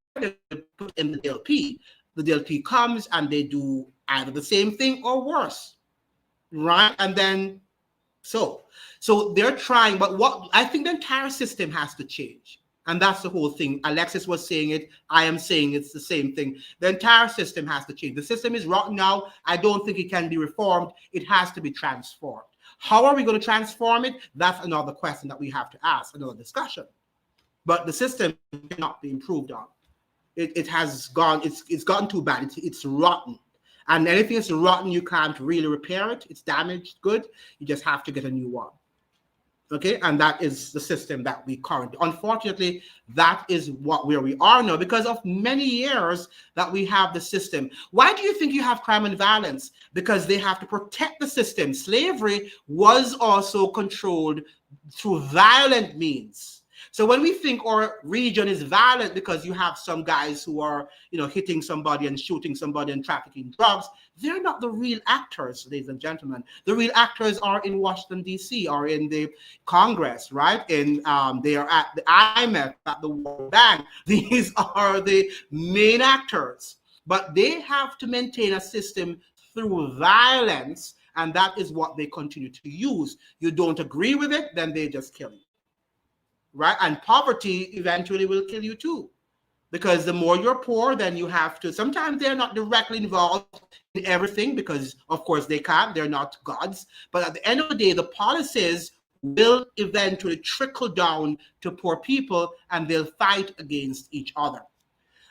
to put in the DLP. The DLP comes and they do either the same thing or worse. Right? And then so they're trying, but what I think the entire system has to change. And that's the whole thing. Alexis was saying it. I am saying it's the same thing. The entire system has to change. The system is rotten now. I don't think it can be reformed. It has to be transformed. How are we going to transform it? That's another question that we have to ask, another discussion. But the system cannot be improved on. It has gone, it's gotten too bad. It's rotten. And anything that's rotten, you can't really repair it. It's damaged good. You just have to get a new one. Okay, and that is the system that we currently, unfortunately, that is where we are now because of many years that we have the system. Why do you think you have crime and violence? Because they have to protect the system. Slavery was also controlled through violent means. So when we think our region is violent because you have some guys who are, hitting somebody and shooting somebody and trafficking drugs, they're not the real actors, ladies and gentlemen. The real actors are in Washington, D.C., or in the Congress, right? They are at the IMF, at the World Bank. These are the main actors. But they have to maintain a system through violence, and that is what they continue to use. You don't agree with it, then they just kill you. Right? And poverty eventually will kill you too. Because the more you're poor, then you have to, sometimes they're not directly involved in everything because, of course, they can't, they're not gods. But at the end of the day, the policies will eventually trickle down to poor people and they'll fight against each other.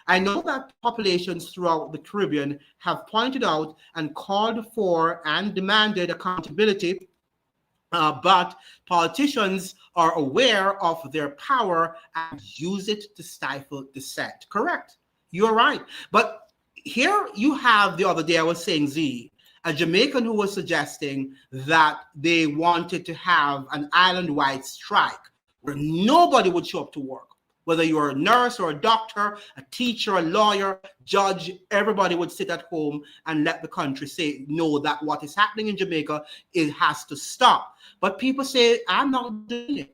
I know that populations throughout the Caribbean have pointed out and called for and demanded accountability, but politicians are aware of their power and use it to stifle dissent. Correct. You're right. But here you have, the other day I was saying, a Jamaican who was suggesting that they wanted to have an island-wide strike where nobody would show up to work. Whether you're a nurse or a doctor, a teacher, a lawyer, judge, everybody would sit at home and let the country say, no, that what is happening in Jamaica, it has to stop. But people say, I'm not doing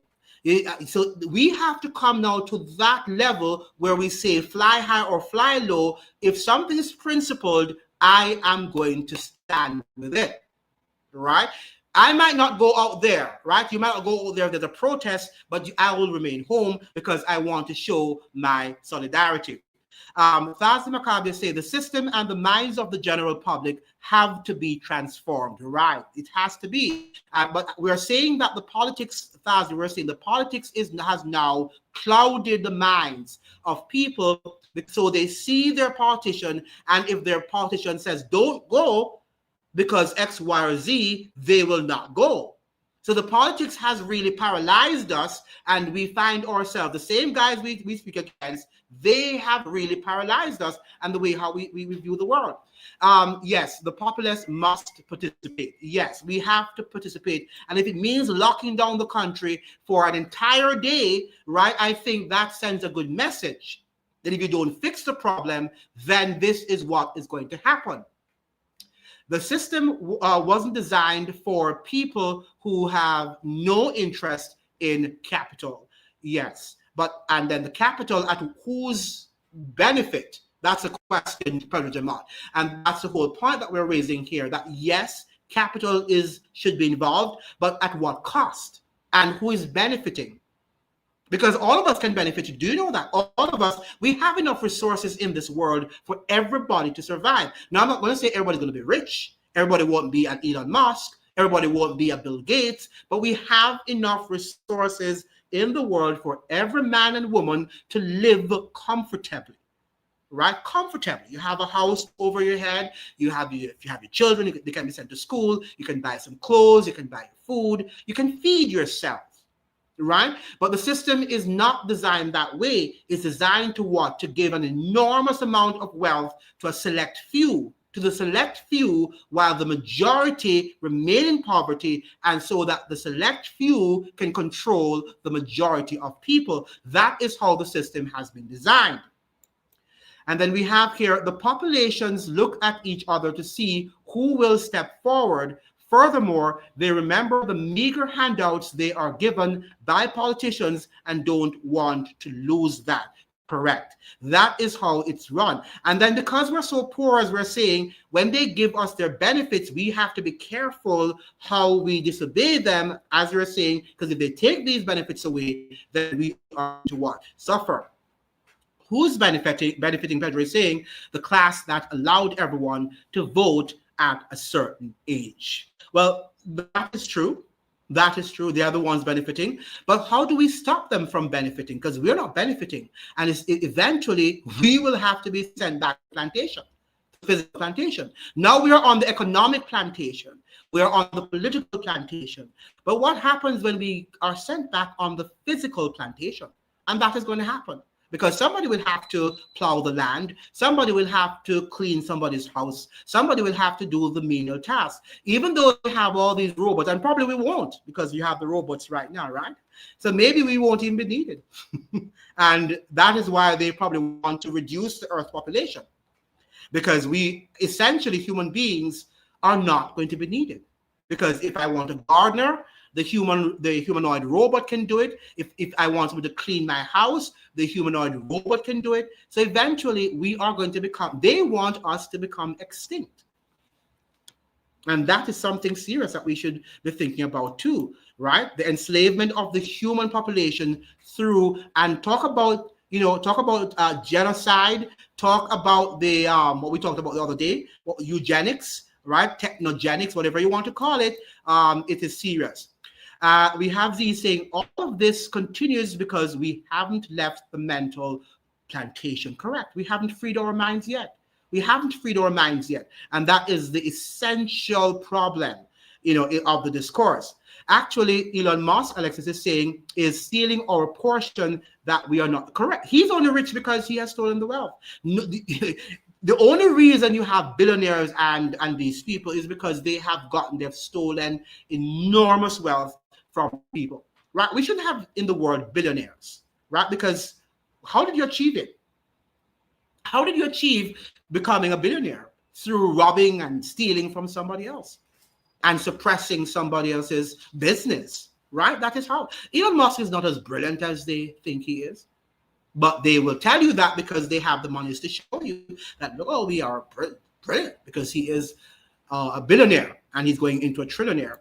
it. So we have to come now to that level where we say fly high or fly low. If something is principled, I am going to stand with it, right? I might not go out there, right? You might not go out there, there's a protest, but I will remain home because I want to show my solidarity. Thasi Macabre say the system and the minds of the general public have to be transformed, right? It has to be. But we're saying that the politics, Thasi, we're saying the politics has now clouded the minds of people, so they see their politician, and if their politician says, don't go, because X, Y, or Z, they will not go. So the politics has really paralyzed us, and we find ourselves, the same guys we speak against, they have really paralyzed us and the way how we view the world. Yes, the populace must participate. Yes, we have to participate. And if it means locking down the country for an entire day, right, I think that sends a good message that if you don't fix the problem, then this is what is going to happen. The system wasn't designed for people who have no interest in capital. Yes, and then the capital at whose benefit? That's a question, President Jamal. And that's the whole point that we're raising here, that yes, capital should be involved, but at what cost? And who is benefiting? Because all of us can benefit. Do you know that? All of us, we have enough resources in this world for everybody to survive. Now, I'm not going to say everybody's going to be rich. Everybody won't be an Elon Musk. Everybody won't be a Bill Gates. But we have enough resources in the world for every man and woman to live comfortably. Right? Comfortably. You have a house over your head. If you have your children, they can be sent to school. You can buy some clothes. You can buy food. You can feed yourself. Right? But the system is not designed that way. It's designed to what? To give an enormous amount of wealth to a select few, while the majority remain in poverty, and so that the select few can control the majority of people. That is how the system has been designed. And then we have here, the populations look at each other to see who will step forward. Furthermore, they remember the meager handouts they are given by politicians and don't want to lose that. Correct. That is how it's run. And then because we're so poor, as we're saying, when they give us their benefits, we have to be careful how we disobey them, as we're saying, because if they take these benefits away, then we are to what? Suffer. Who's benefiting? Pedro is saying the class that allowed everyone to vote at a certain age. Well, that is true. That is true. They are the ones benefiting. But how do we stop them from benefiting? Because we're not benefiting. And eventually, we will have to be sent back to plantation, physical plantation. Now we are on the economic plantation. We are on the political plantation. But what happens when we are sent back on the physical plantation? And that is going to happen. because somebody will have to plow the land, somebody will have to clean somebody's house, somebody will have to do the menial tasks. Even though we have all these robots, and probably we won't, because you have the robots right now, right? So maybe we won't even be needed. And that is why they probably want to reduce the Earth population, because we essentially, human beings, are not going to be needed. Because if I want a gardener, the humanoid robot can do it. If I want somebody to clean my house, the humanoid robot can do it. So eventually we are going to become, they want us to become extinct. And that is something serious that we should be thinking about too, right? The enslavement of the human population through, and talk about genocide, talk about the, what we talked about the other day, eugenics, right? Technogenics, whatever you want to call it, it is serious. We have these saying all of this continues because we haven't left the mental plantation correct. We haven't freed our minds yet. We haven't freed our minds yet. And that is the essential problem, of the discourse. Actually, Elon Musk, Alexis is saying, is stealing our portion that we are not correct. He's only rich because he has stolen the wealth. No, the only reason you have billionaires and these people is because they've stolen enormous wealth from people, right? We shouldn't have in the word billionaires, right? Because how did you achieve it? How did you achieve becoming a billionaire? Through robbing and stealing from somebody else and suppressing somebody else's business, right? That is how. Elon Musk is not as brilliant as they think he is, but they will tell you that because they have the monies to show you that, oh, we are brilliant, because he is a billionaire and he's going into a trillionaire.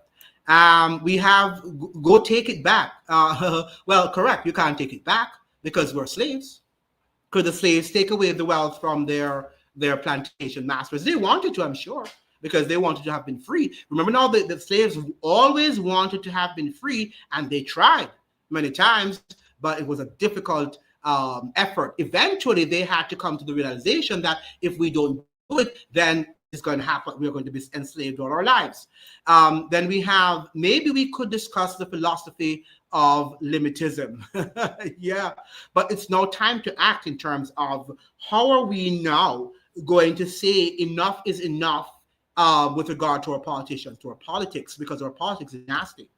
We have go take it back. Well, correct. You can't take it back because we're slaves. Could the slaves take away the wealth from their plantation masters? They wanted to, I'm sure, because they wanted to have been free. Remember now, the slaves always wanted to have been free, and they tried many times, but it was a difficult effort. Eventually, they had to come to the realization that if we don't do it, then it's going to happen. We're going to be enslaved all our lives. Then we have, maybe we could discuss the philosophy of limitism. Yeah, but it's now time to act in terms of how are we now going to say enough is enough with regard to our politicians, to our politics, because our politics is nasty.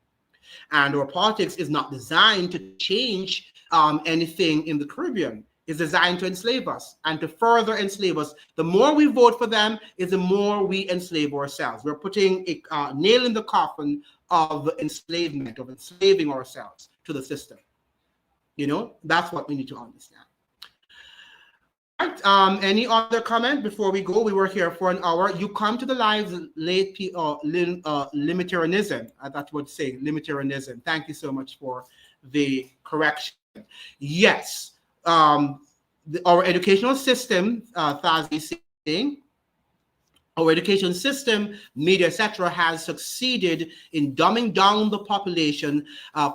And our politics is not designed to change anything in the Caribbean. It's designed to enslave us and to further enslave us. The more we vote for them is the more we enslave ourselves. We're putting a nail in the coffin of enslavement, of enslaving ourselves to the system. That's what we need to understand. Right. Any other comment before we go? We were here for an hour. You come to the lives late, limitarianism. That's what it's saying, limitarianism. Thank you so much for the correction. Yes, our educational system, Thazi is saying, our education system, media, etc., has succeeded in dumbing down the population,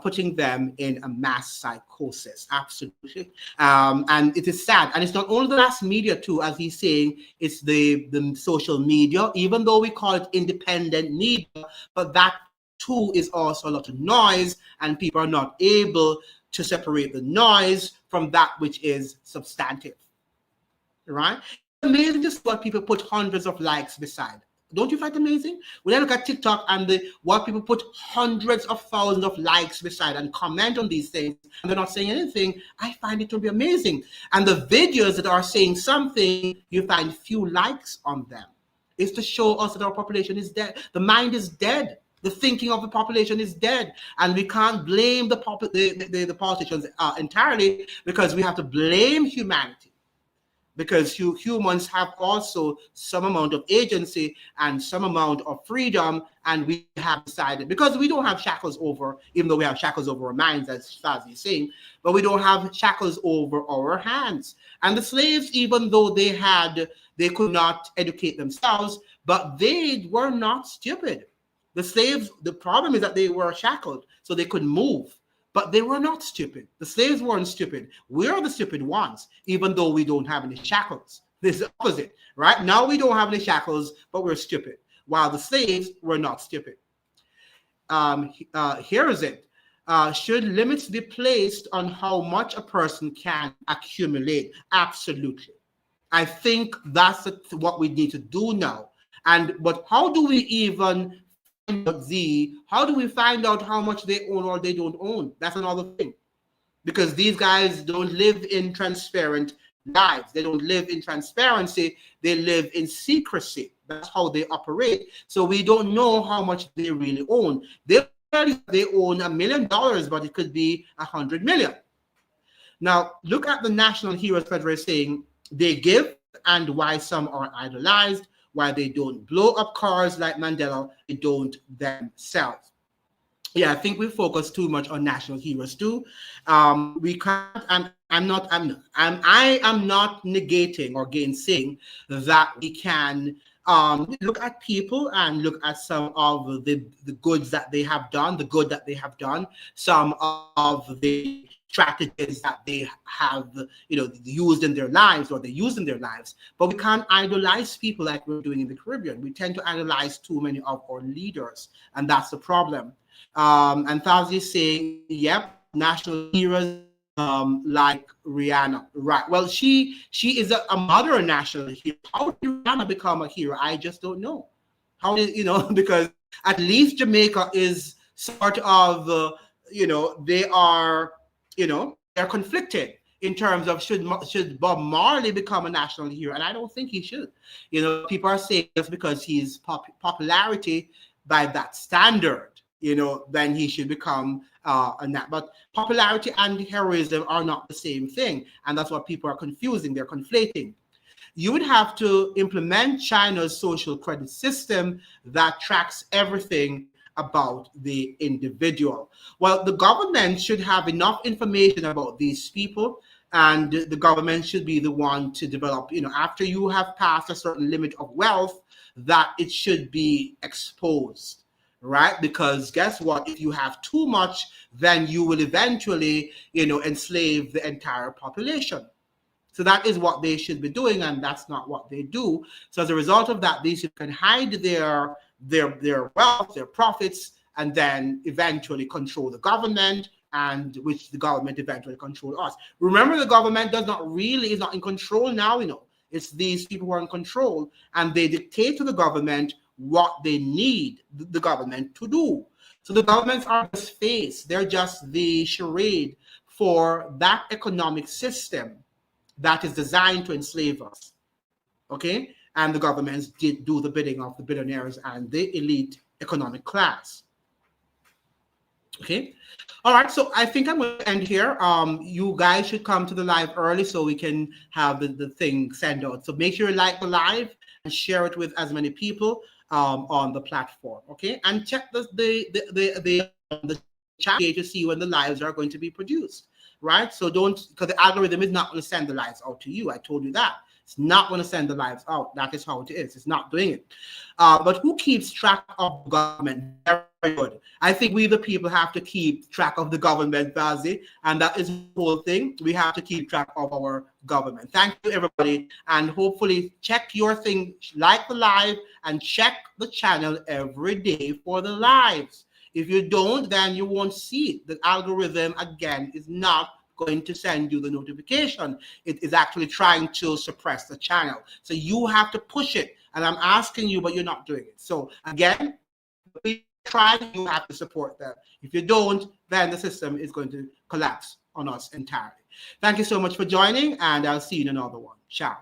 putting them in a mass psychosis. Absolutely. And it is sad. And it's not only the mass media, too, as he's saying, it's the social media, even though we call it independent media, but that, too, is also a lot of noise, and people are not able to separate the noise from that which is substantive, right? Amazing just what people put hundreds of likes beside. Don't you find it amazing? When I look at TikTok and what people put hundreds of thousands of likes beside and comment on these things, and they're not saying anything, I find it to be amazing. And the videos that are saying something, you find few likes on them. It's to show us that our population is dead. The mind is dead. The thinking of the population is dead, and we can't blame the politicians entirely, because we have to blame humanity, because humans have also some amount of agency and some amount of freedom, and we have decided, because we don't have shackles over, even though we have shackles over our minds, as Fazi is saying, but we don't have shackles over our hands. And the slaves, even though they could not educate themselves, but they were not stupid. The slaves, the problem is that they were shackled, so they couldn't move. But they were not stupid. The slaves weren't stupid. We're the stupid ones, even though we don't have any shackles. This is the opposite, right? Now we don't have any shackles, but we're stupid, while the slaves were not stupid. Here is it. should limits be placed on how much a person can accumulate? Absolutely. I think that's what we need to do now. But how do we even find out how do we find out how much they own or they don't own? That's another thing. Because these guys don't live in transparent lives. They don't live in transparency. They live in secrecy. That's how they operate. So we don't know how much they really own. They own $1 million, but it could be 100 million. Now, look at the National Heroes Federation saying they give and why some are idolized, why they don't blow up cars like Mandela, they don't themselves. Yeah, I think we focus too much on national heroes too. We can't. I am not negating or gainsaying that we can look at people and look at some of the goods that they have done, the good that they have done, some of the strategies that they have, used in their lives or they use in their lives. But we can't idolize people like we're doing in the Caribbean. We tend to idolize too many of our leaders, and that's the problem. And Thazi is saying, yep, national heroes like Rihanna. Right. Well, she is a modern national hero. How did Rihanna become a hero? I just don't know. How did, because at least Jamaica is sort of, they are, they're conflicted in terms of should Bob Marley become a national hero? And I don't think he should. People are saying just because he's popularity by that standard, then he should become but popularity and heroism are not the same thing. And that's what people are confusing. They're conflating. You would have to implement China's social credit system that tracks everything about the individual. Well, the government should have enough information about these people, and the government should be the one to develop, after you have passed a certain limit of wealth, that it should be exposed. Right? Because guess what? If you have too much, then you will eventually, enslave the entire population. So that is what they should be doing, and that's not what they do. So as a result of that, these can hide their wealth, their profits, and then eventually control the government, and which the government eventually control us. Remember, the government is not in control now. It's these people who are in control, and they dictate to the government what they need the government to do. So the governments are the face. They're just the charade for that economic system that is designed to enslave us. Okay? And the governments did do the bidding of the billionaires and the elite economic class. Okay? All right, so I think I'm going to end here. You guys should come to the live early so we can have the thing sent out. So make sure you like the live and share it with as many people on the platform, okay? And check the chat to see when the lives are going to be produced, right? So because the algorithm is not going to send the lives out to you. I told you that. It's not going to send the lives out. That is how it is. It's not doing it. But who keeps track of the government? Very good. I think we, the people, have to keep track of the government, Bazi, and that is the whole thing. We have to keep track of our government. Thank you, everybody, and hopefully check your thing, like the live, and check the channel every day for the lives. If you don't, then you won't see it. The algorithm, again, is not going to send you the notification. It is actually trying to suppress the channel. So you have to push it. And I'm asking you, but you're not doing it. So again, try, you have to support that. If you don't, then the system is going to collapse on us entirely. Thank you so much for joining, and I'll see you in another one. Ciao.